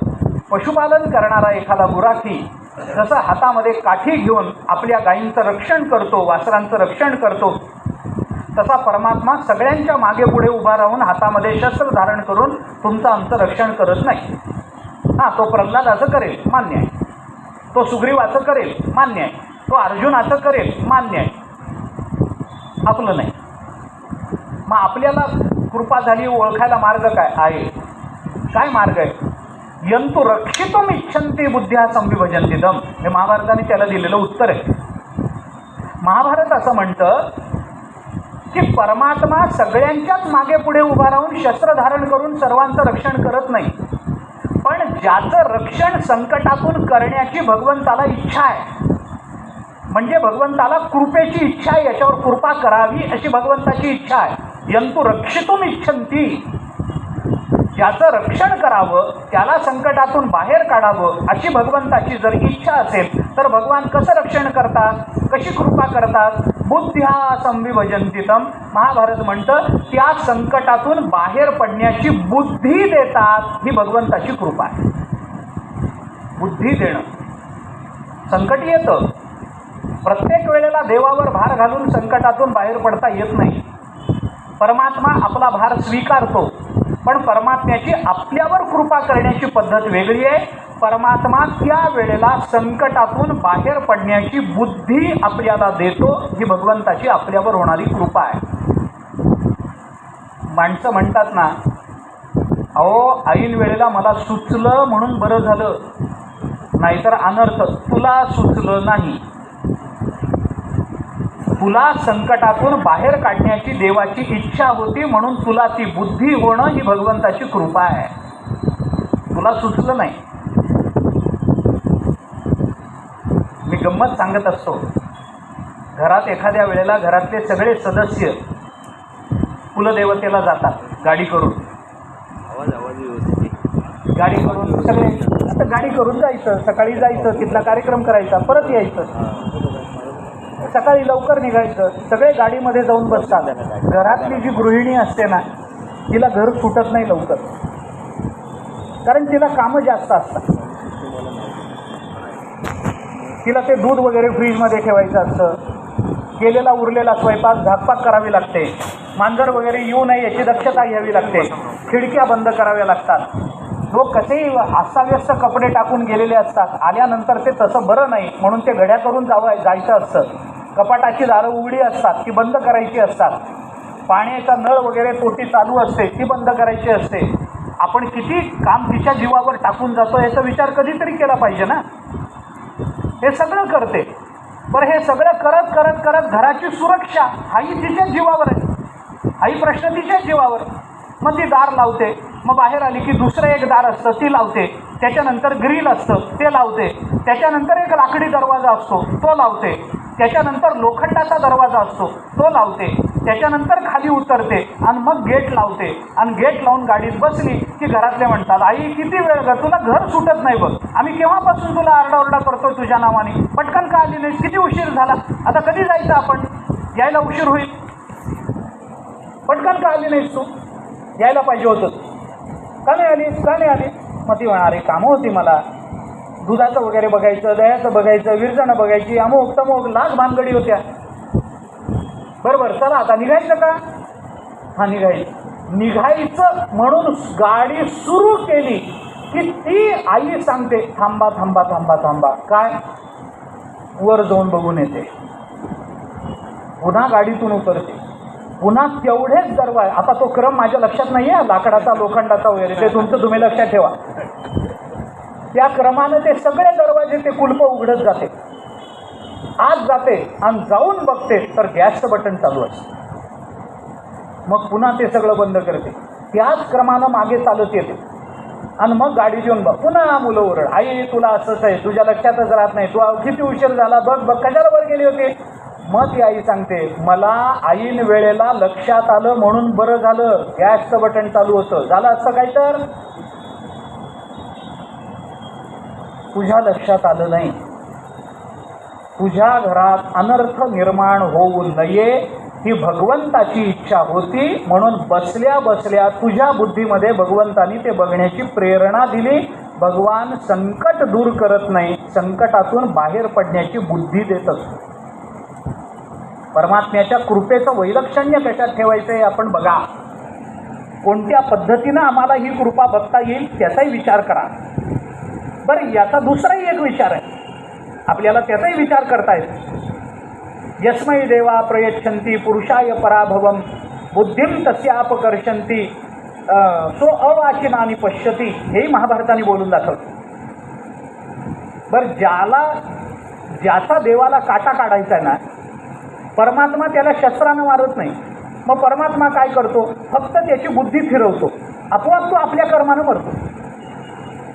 पशुपालन करणारा एखादा गुराखी जसा हातामध्ये काठी घेऊन आपल्या गायींचं रक्षण करतो, वासरांचं रक्षण करतो, तसा परमात्मा सगळ्यांच्या मागे पुढे उभा राहून हातामध्ये शस्त्र धारण करून तुमचं आमचं रक्षण करत नाही. हां, तो प्रल्हादाचं करेल, मान्य आहे. तो सुग्रीवाचं करेल, मान्य आहे. तो अर्जुनाचं करेल, मान्य आहे. आपलं नाही. मग आपल्याला कृपा झाली ओळखायला मार्ग काय आहे? काय मार्ग आहे? यंतु रक्षितुम इच्छन्ति बुद्ध्या संविभजन्ति तम. हे महाभारताने त्याला दिलेलं उत्तर आहे. महाभारत असं म्हणतं की परमात्मा सगळ्यांच्याच मागे पुढे उभा राहून शस्त्र धारण करून सर्वांचं रक्षण करत नाही, पण ज्याचं रक्षण संकटातून करण्याची भगवंताला इच्छा आहे, म्हणजे भगवंताला कृपेची इच्छा आहे, याच्यावर कृपा करावी अशी भगवंताची इच्छा आहे. यंतु रक्षितुम इच्छन्ति. ज्याचं रक्षण करावं, त्याला संकटातून बाहेर काढावं अशी भगवंताची जर इच्छा असेल तर भगवान कसं रक्षण करतात, कशी कृपा करतात? बुद्ध्या संविभजन्ति तम. महाभारत म्हणतं त्या संकटातून बाहेर पडण्याची बुद्धी देतात. ही भगवंताची कृपा आहे. बुद्धी देणं. संकट येतं, प्रत्येक वेळेला देवावर भार घालून संकटातून बाहेर पडता येत नाही. परमात्मा आपला भार स्वीकारतो, पण परमात्म्याची आपल्यावर कृपा करण्याची पद्धत वेगळी आहे. परमात्मा त्या वेळेला संकटातून बाहेर पडण्याची बुद्धी आपल्याला देतो. ही भगवंताची आपल्यावर होणारी कृपा आहे. माणसं म्हणतात ना, अहो ऐन वेळेला मला सुचलं म्हणून बरं झालं, नाहीतर अनर्थ. तुला सुचलं नाही, तुला संकटातून बाहेर काढण्याची देवाची इच्छा होती म्हणून तुला ती बुद्धी होणं ही भगवंताची कृपा आहे. तुला सुचलं नाही. मी गंमत सांगत असतो. घरात एखाद्या वेळेला घरातले सगळे सदस्य कुलदेवतेला जातात गाडी करून. गाडी करून सगळे आता गाडी करून जायचं, सकाळी जायचं, तिथला कार्यक्रम करायचा, परत यायचं. सकाळी लवकर निघायचं, सगळे गाडीमध्ये जाऊन बसतात. घरातली जी गृहिणी असते ना, तिला घर सुटत नाही लवकर, कारण तिला कामं जास्त असतात. तिला ते दूध वगैरे फ्रीजमध्ये ठेवायचं असतं, केलेला उरलेला स्वयंपाक झाकपाक करावी लागते, मांजर वगैरे येऊ नये याची दक्षता घ्यावी लागते, खिडक्या बंद कराव्या लागतात. लोक कसेही अस्ताव्यस्त कपडे टाकून गेलेले असतात, आल्यानंतर ते तसं बरं नाही म्हणून ते घड्या करून जायचं असतं. कपाटाची दारं उघडी असतात, ती बंद करायची असतात. पाण्याचा नळ वगैरे तोटी चालू असते, ती बंद करायची असते. आपण किती काम तिच्या जीवावर टाकून जातो याचा विचार कधीतरी केला पाहिजे ना. हे सगळं करते, बरं हे सगळं करत करत करत घराची सुरक्षा हाही तिच्याच जीवावर आहे, हाही प्रश्न तिच्याच जीवावर. मग ती दार लावते, मग बाहेर आली की दुसरं एक दार असतं ती लावते, त्याच्यानंतर ग्रिल असतं ते लावते, त्याच्यानंतर एक लाकडी दरवाजा असतो तो लावते, त्याच्यानंतर लोखंडाचा दरवाजा असतो तो लावते, त्याच्यानंतर खाली उतरते आणि मग गेट लावते. आणि गेट लावून गाडीत बसली की घरातले म्हणतात, आई किती वेळ ग, तुला घर सुटत नाही बघ, आम्ही केव्हापासून तुला आरडाओरडा करतो तुझ्या नावाने, पटकन का आली नाहीस, किती उशीर झाला, आता कधी जायचं आपण, यायला उशीर होईल, पटकन का आली नाहीस तू, यायला पाहिजे होतं, का नाही आली, का नाही आली. मग ती म्हणणार अरे कामं होती मला, दुधाचं वगैरे बघायचं, दह्याचं बघायचं, विरजणं बघायची, अमुक तमुक लाख भानगडी होत्या. बरोबर, चला आता निघायचं का, हा निघायचं म्हणून गाडी सुरू केली की ती आई सांगते थांबा थांबा थांबा थांबा, काय, वर जाऊन बघून येते. पुन्हा गाडीतून उतरते, पुन्हा तेवढेच दरवाजे. आता तो क्रम माझ्या लक्षात नाही आहे, लाकडाचा लोखंडाचा वगैरे, ते तुमचं तुम्ही लक्षात ठेवा. त्या क्रमानं ते सगळे दरवाजे ते कुलप उघडत जाते, आत जाते आणि जाऊन बघते तर गॅसचं बटन चालू असते. मग पुन्हा ते सगळं बंद करते, त्याच क्रमानं मागे चालत येते आणि मग गाडी देऊन बघ. पुन्हा मुलं ओरड, आई तुला असंच आहे, तुझ्या लक्षातच राहत नाही, तू किती उशीर झाला बघ बघ, कशाला वर गेली होती. मग ती आई सांगते, मला ऐन वेळेला लक्षात आलं म्हणून बरं झालं, गॅसचं बटन चालू होतं, झालं असतं काय तर तुझ्या लक्षात आलं नाही. तुझ्या घरात अनर्थ निर्माण होऊ नये ही भगवंताची इच्छा होती, म्हणून बसल्या बसल्या तुझ्या बुद्धीमध्ये भगवंतानी ते बघण्याची प्रेरणा दिली. भगवान संकट दूर करत नाही, संकटातून बाहेर पडण्याची बुद्धी देत असतो. परमात्म्याच्या कृपेचं वैलक्षण्य कशात ठेवायचं आहे आपण बघा. कोणत्या पद्धतीनं आम्हाला ही कृपा बघता येईल त्याचाही विचार करा. बरं, याचा दुसराही एक विचार आहे, आपल्याला त्याचाही विचार करता येतो. यस्मै देवा प्रयच्छन्ति पुरुषाय पराभवम बुद्धिम तस्यापकर्षन्ति सो अवाचिनानि पश्यति, हेही महाभारताने बोलून दाखवतं. बरं, ज्याचा देवाला काटा काढायचा आहे ना, परमात्मा त्याला शस्त्रानं मारत नाही. मग परमात्मा काय करतो, फक्त त्याची बुद्धी फिरवतो, आपोआप तो आपल्या कर्मानं मरतो,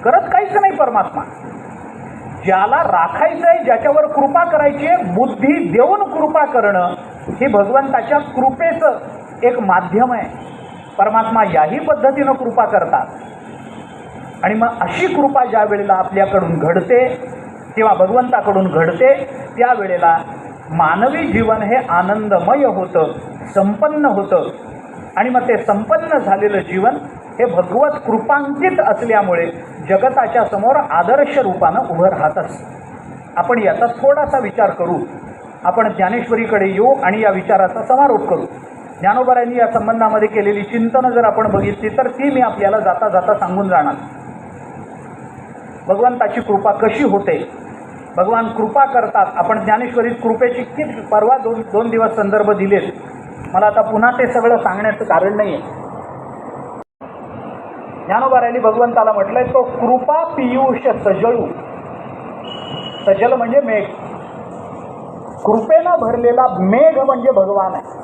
करत काहीच नाही परमात्मा. ज्याला राखायचं आहे, ज्याच्यावर कृपा करायची आहे, बुद्धी देऊन कृपा करणं हे भगवंताच्या कृपेचं एक माध्यम आहे. परमात्मा याही पद्धतीनं कृपा करतात. आणि मग अशी कृपा ज्या वेळेला आपल्याकडून घडते किंवा भगवंताकडून घडते, त्यावेळेला मानवी जीवन हे आनंदमय होतं, संपन्न होतं. आणि मग ते संपन्न झालेलं जीवन हे भगवत कृपांकित असल्यामुळे जगताच्या समोर आदर्श रूपानं उभं राहत असतं. आपण याचा थोडासा विचार करू. आपण ज्ञानेश्वरीकडे येऊ आणि या विचाराचा समारोप करू. ज्ञानोबारायांनी या संबंधामध्ये केलेली चिंतनं जर आपण बघितली तर ती मी आपल्याला जाता जाता सांगून जाणार. भगवंताची कृपा कशी होते, भगवान कृपा करतात. आपण ज्ञानेश्वरीत कृपेची किती परवा दोन दिवस संदर्भ दिलेत. मला आता पुन्हा ते सगळं सांगण्याचं कारण नाही आहे. ज्ञानोबारायांनी भगवंताला म्हटलंय, तो कृपा पियुष सजळू. सजल म्हणजे मेघ, कृपेनं भरलेला मेघ म्हणजे भगवान आहे.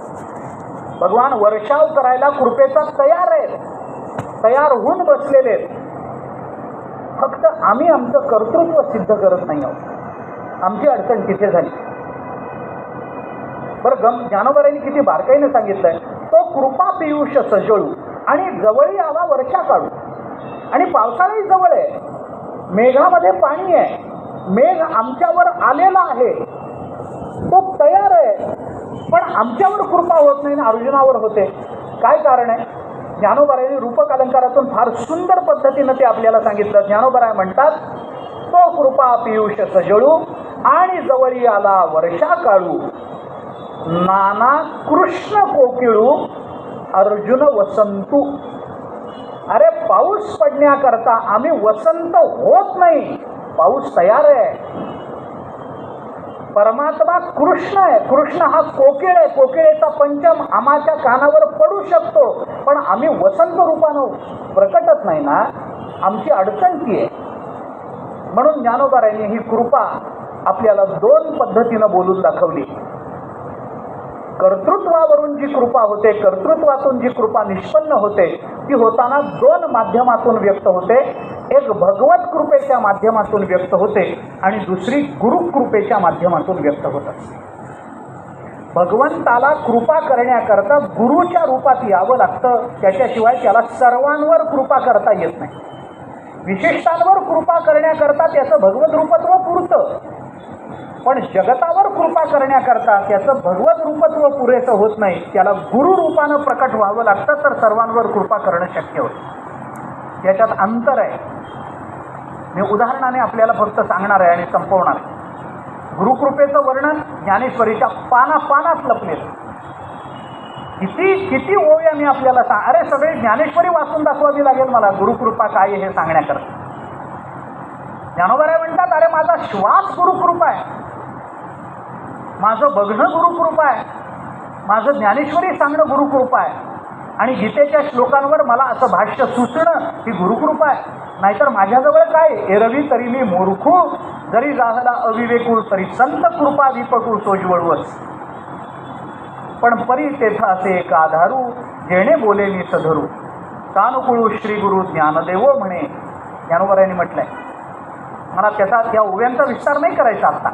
भगवान वर्षाव करायला कृपेचा तयार आहेत, तयार होऊन बसलेले आहेत. फक्त आम्ही आमचं कर्तृत्व सिद्ध करत नाही आहोत. आमची अडचण तिथे झाली. बरं, ज्ञानोबारांनी किती बारकाईने सांगितलंय, तो कृपा पियुष सजळू आणि जवळी आला वर्षा काढू. आणि पावसाळाही जवळ आहे, मेघामध्ये पाणी आहे, मेघ आमच्यावर आलेला आहे, तो तयार आहे, पण आमच्यावर कृपा होत नाही ना अर्जुनावर होते. काय कारण आहे? ज्ञानोबारायांनी रूपक अलंकारातून फार सुंदर पद्धतीनं ते आपल्याला सांगितलं. ज्ञानोबाराय म्हणतात, तो कृपा पियुष सजळू आणि जवळी आला वर्षा काळू, नाना कृष्ण कोकिळू अर्जुन वसंतू. अरे पाऊस पडण्याकरता आम्ही वसंत होत नाही, पाऊस तयार आहे. परमात्मा कृष्ण आहे, कृष्ण हा कोकिळ आहे, कोकिळेचा पंचम आम्हाच्या कानावर पडू शकतो, पण आम्ही वसंत रूपानं प्रकटत नाही ना, आमची अडचण ती आहे. म्हणून ज्ञानोबारायांनी ही कृपा आपल्याला दोन पद्धतीनं बोलून दाखवली. कर्तृत्वावरून जी कृपा होते, कर्तृत्वातून जी कृपा निष्पन्न होते, ती होताना दोन माध्यमातून व्यक्त होते. एक भगवत कृपेच्या माध्यमातून व्यक्त होते आणि दुसरी गुरुकृपेच्या माध्यमातून व्यक्त होत असते. भगवंताला कृपा करण्याकरता गुरुच्या रूपात यावं लागतं, त्याच्याशिवाय त्याला सर्वांवर कृपा करता येत नाही. विशिष्टांवर कृपा करण्याकरता त्याचं भगवत रूपत्व पुरतं, पण जगतावर कृपा करण्याकरता त्याचं भगवत रूपत्व पुरेसं होत नाही. त्याला गुरु रूपानं प्रकट व्हावं लागतं, तर सर्वांवर कृपा करणं शक्य होतं. याच्यात अंतर आहे. मी उदाहरणाने आपल्याला फक्त सांगणार आहे आणि संपवणार आहे. गुरुकृपेचं वर्णन ज्ञानेश्वरीच्या पानात लपलेलं. किती ओव्या मी आपल्याला अरे सगळे ज्ञानेश्वरी वाचून दाखवावी लागेल मला गुरुकृपा काय हे सांगण्याकरता. ज्ञानोबाराय म्हणतात, अरे माझा श्वास गुरुकृपा आहे, माझं बघणं गुरुकृपा आहे, माझं ज्ञानेश्वरी सांगणं गुरुकृपा आहे, आणि गीतेच्या श्लोकांवर मला असं भाष्य सुचणं ही गुरुकृपा आहे. नाहीतर माझ्याजवळ काय, एरवी तरी मी मूर्खू, जरी झाला अविवेकू, तरी संत कृपा दीपकू सोजवळवच. पण परी तेथ असे एक आधारू, जेणे बोले मी सधरू, सानुकुळू श्री गुरु ज्ञानदेवो म्हणे. ज्ञानोबारायांनी म्हटलंय. मला त्याचा या ओव्यांचा विस्तार नाही करायचा आता,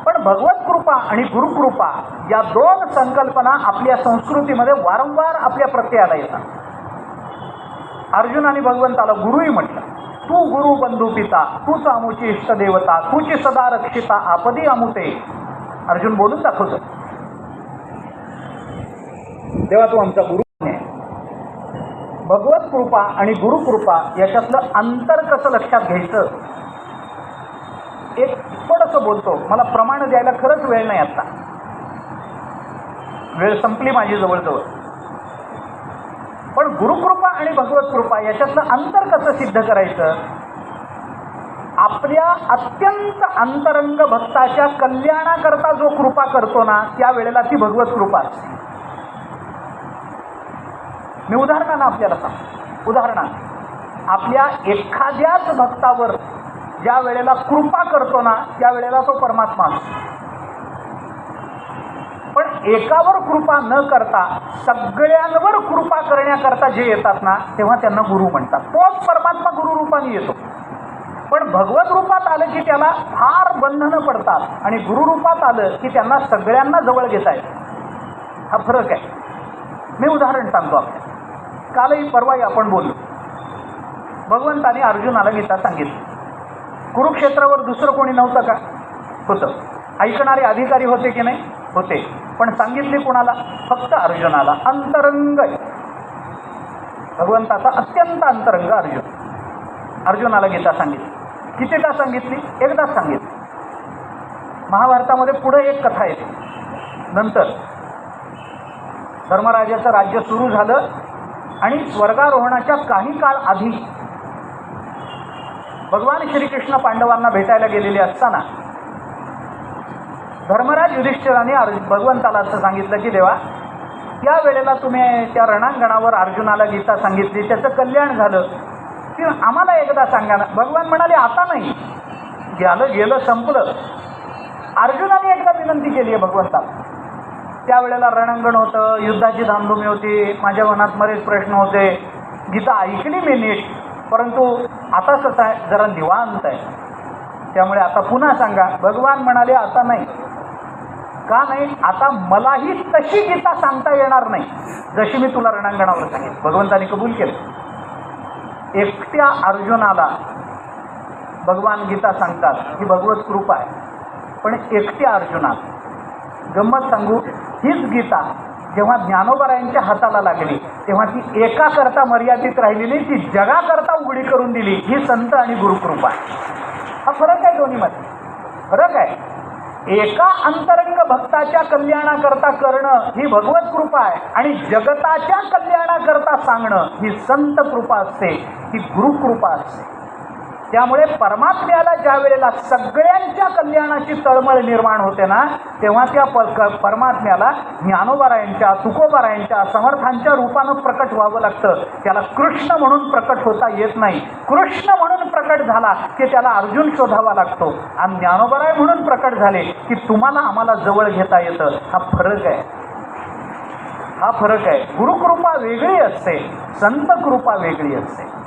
पण भगवत कृपा आणि गुरुकृपा या दोन संकल्पना आपल्या संस्कृतीमध्ये वारंवार आपल्या प्रत्ययाला येतात. अर्जुनाने भगवंताला गुरुही म्हटलं. तू गुरु बंधू पिता, तूच आमुची इष्टदेवता, तूची सदा रक्षिता, आपदी अमुते. अर्जुन बोलून दाखवतो, देवा तू आमचा गुरु आहे. भगवत कृपा आणि गुरुकृपा याच्यातलं अंतर कसं लक्षात घ्यायचं, एक थोडंसं बोलतो. मला प्रमाण द्यायला खरंच वेळ नाही आता, वेळ संपली माझी जवळजवळ. पण गुरुकृपा आणि भगवत कृपा याच्यातलं अंतर कसं सिद्ध करायचं. आपल्या अत्यंत अंतरंग भक्ताच्या कल्याणाकरता जो कृपा करतो ना, त्यावेळेला ती भगवत कृपा असते. मी उदाहरणानं आपल्याला सांगतो. उदाहरणार्थ, आपल्या एखाद्याच भक्तावर ज्या वेळेला कृपा करतो ना, त्यावेळेला तो परमात्मा असतो. पण एकावर कृपा न करता सगळ्यांवर कृपा करण्याकरता जे येतात ना, तेव्हा त्यांना गुरु म्हणतात. तोच परमात्मा गुरु रूपाने येतो. पण भगवत रूपात आलं की त्याला फार बंधनं पडतात, आणि गुरु रूपात आलं की त्यांना सगळ्यांना जवळ घेता येतं. हा फरक आहे. मी उदाहरण सांगतो आपल्याला. कालही परवाही आपण बोललो. भगवंताने अर्जुनाला गीता सांगितली. कुरुक्षेत्रावर दुसरं कोणी नव्हतं का? होतं. ऐकणारे अधिकारी होते की नाही? होते. पण सांगितले कोणाला? फक्त अर्जुनाला. अंतरंग भगवंताचा अत्यंत अंतरंग अर्जुनाला गीता सांगितली. कितीदा सांगितली? एकदाच सांगितली. महाभारतामध्ये पुढे एक कथा येते. नंतर धर्मराजाचं राज्य सुरू झालं आणि स्वर्गारोहणाच्या काही काळ आधी भगवान श्रीकृष्ण पांडवांना भेटायला गेलेले असताना धर्मराज युधिष्ठिराने भगवंताला असं सांगितलं की देवा, त्या वेळेला तुम्ही त्या रणांगणावर अर्जुनाला गीता सांगितली, त्याचं कल्याण झालं, ती आम्हाला एकदा सांगा ना. भगवान म्हणाले आता नाही, गेलं संपलं. अर्जुनाने एकदा विनंती केली आहे भगवंताला. त्यावेळेला रणांगण होतं, युद्धाची धामधुमी होती, माझ्या मनात बरेच प्रश्न होते. गीता ऐकली मी नीट, परंतु आता कसं आहे, जरा निवांत आहे, त्यामुळे आता पुन्हा सांगा. भगवान म्हणाले आता नाही. का नाही? आता मलाही तशी गीता सांगता येणार नाही जशी मी तुला रणांगणावर सांगितलं. भगवंताने कबूल केलं. एकट्या अर्जुनाला भगवान गीता सांगतात ही भगवत कृपा आहे. पण एकट्या अर्जुनाला गंमत सांगू, हीच गीता जेव्हा ज्ञानोबारायांच्या हाताला लागली तेव्हा ती एका करता मर्यादित राहिली नाही, ती जगाकरता उघडी करून दिली. ही संत आणि गुरुकृपा आहे. हा फरक आहे दोन्हीमध्ये, फरक आहे. एका अंतरंग भक्ताच्या कल्याणाकरता करणं ही भगवत कृपा आहे आणि जगताच्या कल्याणाकरता सांगणं ही संत कृपा असते, ही गुरुकृपा असते. त्यामुळे परमात्म्याला ज्या वेळेला सगळ्यांच्या कल्याणाची तळमळ निर्माण होते ना, तेव्हा त्या परमात्म्याला ज्ञानोबारायांच्या, तुकोबारायांच्या, समर्थांच्या रूपानं प्रकट व्हावं लागतं. त्याला कृष्ण म्हणून प्रकट होता येत नाही. कृष्ण म्हणून प्रकट झाला की त्याला अर्जुन शोधावा लागतो आणि ज्ञानोबाराय म्हणून प्रकट झाले की तुम्हाला आम्हाला जवळ घेता येतं. हा फरक आहे, हा फरक आहे. गुरुकृपा वेगळी असते, संत कृपा वेगळी असते.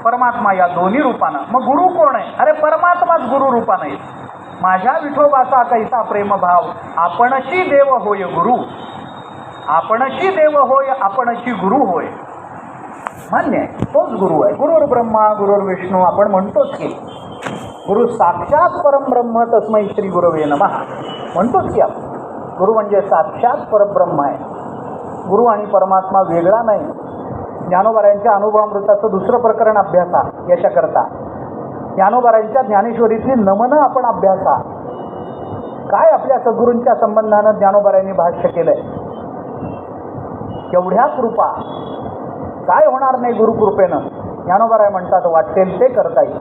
परमात्मा या दोन्ही रूपानं. मग गुरु कोण आहे? अरे परमात्माच गुरु रूपानं आहे. माझ्या विठोबाचा कैसा प्रेमभाव, आपणची देव होय गुरु, आपणची देव होय, आपणची गुरु होय. मान्य आहे, तोच गुरु आहे. गुरुर् ब्रह्मा गुरुर्विष्णू आपण म्हणतोच की गुरु साक्षात परमब्रह्म तस्मै श्री गुरवे नमः म्हणतोच की आपण. गुरु म्हणजे साक्षात परब्रह्म आहे. गुरु आणि परमात्मा वेगळा नाही. ज्ञानोबारायांच्या अनुभवामृताचं दुसरं प्रकरण अभ्यासा याच्याकरता. ज्ञानोबारायांच्या ज्ञानेश्वरीतली नमनं आपण अभ्यासा. काय आपल्या सद्गुरूंच्या संबंधानं ज्ञानोबारायांनी भाष्य केलंय. एवढ्या कृपा काय होणार नाही गुरुकृपेनं. ज्ञानोबाराय म्हणतात वाटेल ते करता येईल,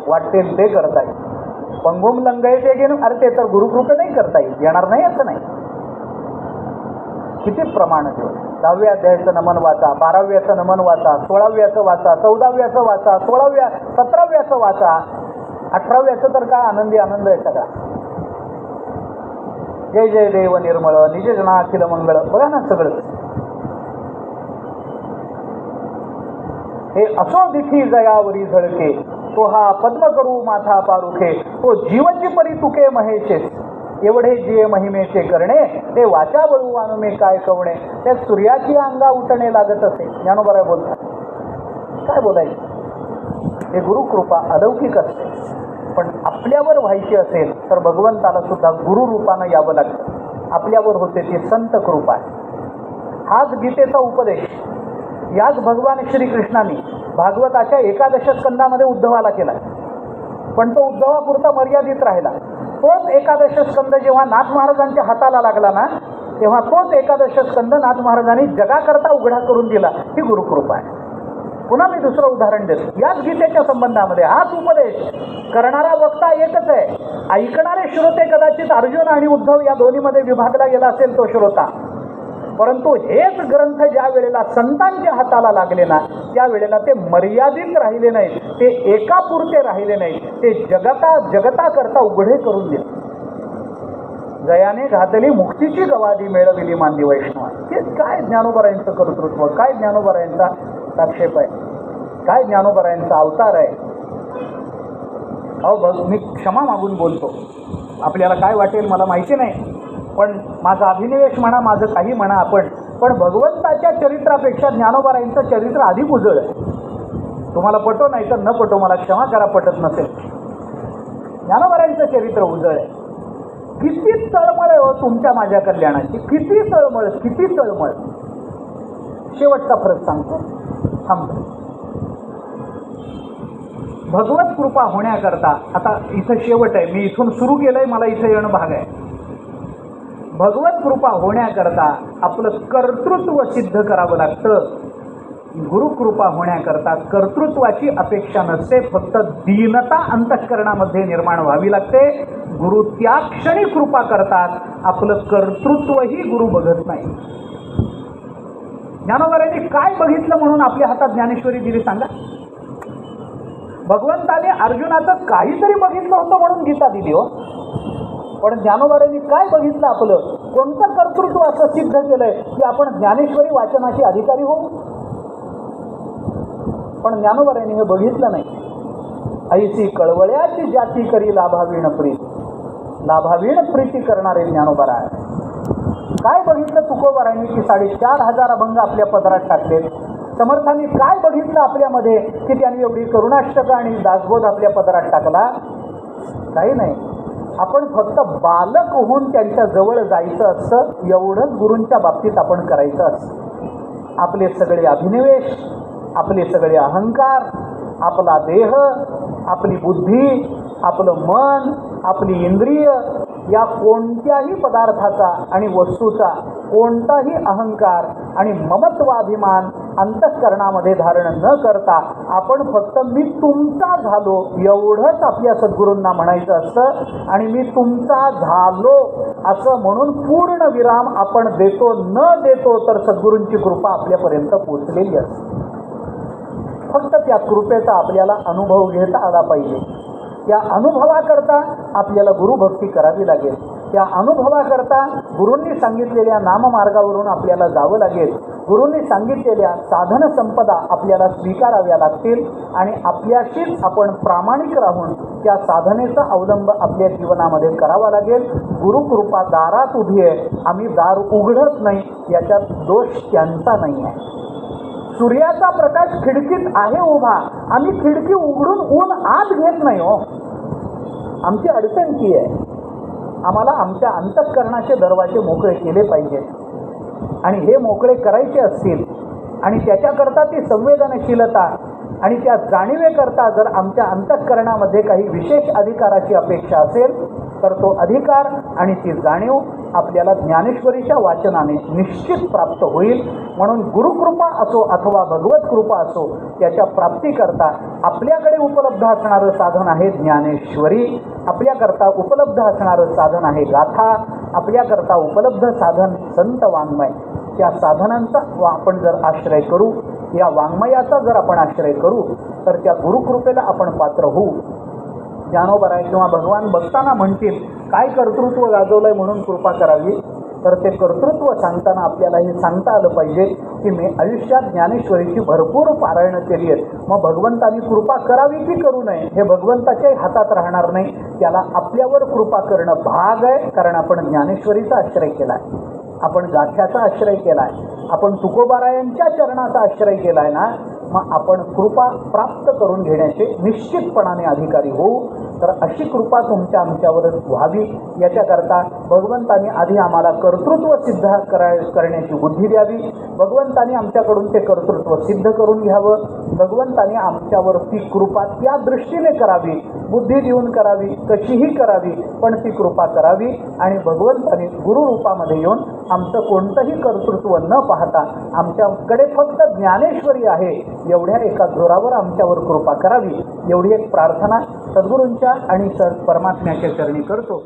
वाटेल ते करता येईल. पंगुम लंगय ते घेऊन, अरे ते तर गुरुकृपे नाही करता येईल, येणार नाही असं नाही. किती प्रमाण ठेव. 10व्या अध्यायाचं नमन वाचा, 12व्याचं नमन वाचा, 16व्याचं वाचा, 14व्याचं वाचा, 16व्या 17व्याचं वाचा, 18व्याचं तर काय आनंदी आनंद आहे सगळा. जय जय देव निर्मळ निज जना अखिल मंगळ. बघा ना सगळं हे असो दिठी जयावरी झळके, तो हा पद्म करू माथा पारुखे, तो जीवची परी तुके महेशे, एवढे जिये महिमेचे करणे, ते वाचा बळू अनुमे काय कवणे. त्या सूर्याची अंगा उठणे लागत असे. ज्ञानोबाराय बोलतात. काय बोलायचं? हे गुरुकृपा अलौकिक असते. पण आपल्यावर व्हायची असेल तर भगवंताला सुद्धा गुरुरूपानं यावं लागतं. आपल्यावर होते ती संत कृपा आहे. हाच गीतेचा उपदेश याच भगवान श्रीकृष्णाने भागवताच्या 11 स्कंदामध्ये उद्धवाला केला. पण तो उद्धवापुरता मर्यादित राहिला. तोच 11 स्कंद जेव्हा नाथ महाराजांच्या हाताला लागला ना, तेव्हा तोच 11 स्कंद नाथ महाराजांनी जगाकरता उघडा करून दिला. ही गुरुकृपा आहे. पुन्हा मी दुसरं उदाहरण देतो. याच गीतेच्या संबंधामध्ये हाच उपदेश करणारा वक्ता एकच आहे. ऐकणारे श्रोते कदाचित अर्जुन आणि उद्धव या दोन्हीमध्ये विभागला गेला असेल तो श्रोता. परंतु हेच ग्रंथ ज्या वेळेला संतांच्या हाताला लागले ना, त्यावेळेला ते मर्यादित राहिले नाहीत, ते एकापुरते राहिले नाहीत, ते जगताकरता उघडे करून दिले. जयाने घातली मुक्तीची गवादी मेळविली मानदी वैष्णव. हे काय ज्ञानोबारायांचं कर्तृत्व, काय ज्ञानोबारायांचा साक्षेप आहे, काय ज्ञानोबारायांचा अवतार आहे. अहो बघ, मी क्षमा मागून बोलतो. आपल्याला काय वाटेल मला माहिती नाही, पण माझा अभिनिवेश म्हणा, माझं काही म्हणा आपण, पण भगवंताच्या चरित्रापेक्षा ज्ञानोबारायांचं चरित्र अधिक उजळ आहे. तुम्हाला पटो नाही तर न पटो, मला क्षमा करा पटत नसेल. ज्ञानोबारायांचं चरित्र उजळ आहे. किती तळमळ आहे हो तुमच्या माझ्या कल्याणाची, किती तळमळ, किती तळमळ. शेवटचा फरक सांगतो, थांबतो. भगवत कृपा होण्याकरता आता इथं शेवट आहे, मी इथून सुरू केलंय, मला इथं येणं भाग आहे. भगवत कृपा होण्याकरता आपलं कर्तृत्व सिद्ध करावं लागतं. गुरुकृपा होण्याकरता कर्तृत्वाची अपेक्षा नसते, फक्त दीनता अंतःकरणामध्ये निर्माण व्हावी लागते. गुरु त्या क्षणी कृपा करतात, आपलं कर्तृत्वही गुरु बघत नाही. ज्ञानोबारायांनी काय बघितलं म्हणून आपल्या हातात ज्ञानेश्वरी दिली सांगा? भगवंताने अर्जुनाचं काहीतरी बघितलं होतं म्हणून गीता दिली हो. पण ज्ञानोबारायांनी काय बघितलं? आपलं कोणतं कर्तृत्व असं सिद्ध केलंय की आपण ज्ञानेश्वरी वाचनाचे अधिकारी होऊ? पण ज्ञानोबारायांनी हे बघितलं नाही. ऐसी कळवळ्याची जाती करी लाभावीण प्रीत, लाभावीण प्रीती करणारे ज्ञानोबाराय. काय बघितलं तुकोबारायांनी की 4,500 अभंग आपल्या पदरात टाकले. समर्थांनी काय बघितलं आपल्यामध्ये की त्यांनी एवढी करुणाष्टक आणि दासबोध आपल्या पदरात टाकला? काही नाही. आपण फक्त बालक होऊन त्यांच्या जवळ जायचं असतं, एवढंच गुरूंच्या बाबतीत आपण करायचं असतं. आपले सगळे अभिनिवेश, आपले सगळे अहंकार, आपला देह, आपली बुद्धी, आपलं मन, आपली इंद्रिय, या कोणत्याही पदार्थाचा आणि वस्तूचा कोणताही अहंकार आणि ममत्वाभिमान अंतःकरणामध्ये धारण न करता आपण फक्त मी तुमचा झालो एवढंच आपल्या सद्गुरूंना म्हणायचं असतं. आणि मी तुमचा झालो असं म्हणून पूर्ण विराम आपण देतो न देतो तर सद्गुरूंची कृपा आपल्यापर्यंत पोचलेली असते. फक्त त्या कृपेचा आपल्याला अनुभव घेता आला पाहिजे. त्या अनुभवाकरता आपल्याला गुरुभक्ती करावी लागेल. त्या अनुभवाकरता गुरूंनी सांगितलेल्या नाममार्गावरून आपल्याला जावं लागेल. गुरूंनी सांगितलेल्या साधन संपदा आपल्याला स्वीकाराव्या लागतील आणि आपल्याशीच आपण प्रामाणिक राहून त्या साधनेचा अवलंब आपल्या जीवनामध्ये करावा लागेल. गुरुकृपा दारात उभी आहे, आम्ही दार उघडत नाही, याच्यात दोष त्यांचा नाही आहे. सूर्याचा प्रकाश खिडकीत आहे उभा, आम्ही खिडकी उघडून ऊन आत घेत नाही हो. आमची अडचण ती आहे. आम्हाला आमच्या अंतःकरणाचे दरवाजे मोकळे केले पाहिजेत आणि हे मोकळे करायचे असतील आणि त्याच्याकरता ती संवेदनशीलता आणि त्या जाणीवेकरता जर आमच्या अंतःकरणामध्ये काही विशेष अधिकाराची अपेक्षा असेल तर तो अधिकार आणि ती जाणीव आपल्याला ज्ञानेश्वरीच्या वाचनाने निश्चित प्राप्त होईल. म्हणून गुरुकृपा असो अथवा भगवत कृपा असो, त्याच्या प्राप्तीकरता आपल्याकडे उपलब्ध असणारं साधन आहे ज्ञानेश्वरी. आपल्याकरता उपलब्ध असणारं साधन आहे गाथा. आपल्याकरता उपलब्ध साधन संत वाङ्मय. त्या साधनांचा आपण जर आश्रय करू, या वाङ्मयाचा जर आपण आश्रय करू तर त्या गुरुकृपेला आपण पात्र होऊ. ज्ञानोबराय किंवा भगवान बघताना म्हणतील काय कर्तृत्व गाजवलंय म्हणून कृपा करावी, तर ते कर्तृत्व सांगताना आपल्याला हे सांगता आलं पाहिजे की मी आयुष्यात ज्ञानेश्वरीची भरपूर पारायणं केली आहेत. मग भगवंतानी कृपा करावी की करू नये हे भगवंताच्याही हातात राहणार नाही. त्याला आपल्यावर कृपा करणं भाग आहे, कारण आपण ज्ञानेश्वरीचा आश्रय केला आहे, आपण गाथ्याचा आश्रय केला आहे, आपण तुकोबारायांच्या चरणाचा आश्रय केला आहे ना. मग आपण कृपा प्राप्त करून घेण्याचे निश्चितपणाने अधिकारी होऊ. तर अशी कृपा तुमच्या आमच्यावर व्हावी याच्याकरता भगवंतानी आधी आम्हाला कर्तृत्व सिद्ध करण्याची बुद्धी द्यावी. भगवंतानी आमच्याकडून ते कर्तृत्व सिद्ध करून घ्यावं. भगवंतानी आमच्यावर ती कृपा त्या दृष्टीने करावी, बुद्धी देऊन करावी, कशीही करावी, पण ती कृपा करावी. आणि भगवंतानी गुरुरूपामध्ये येऊन आमचं कोणतंही कर्तृत्व न पाहता आमच्याकडे फक्त ज्ञानेश्वरी आहे एवढ्या एका जोरावर आमच्यावर कृपा करावी. एवढी एक प्रार्थना सद्गुरूंच्या आणि परमात्म्याच्या चरणी करतो.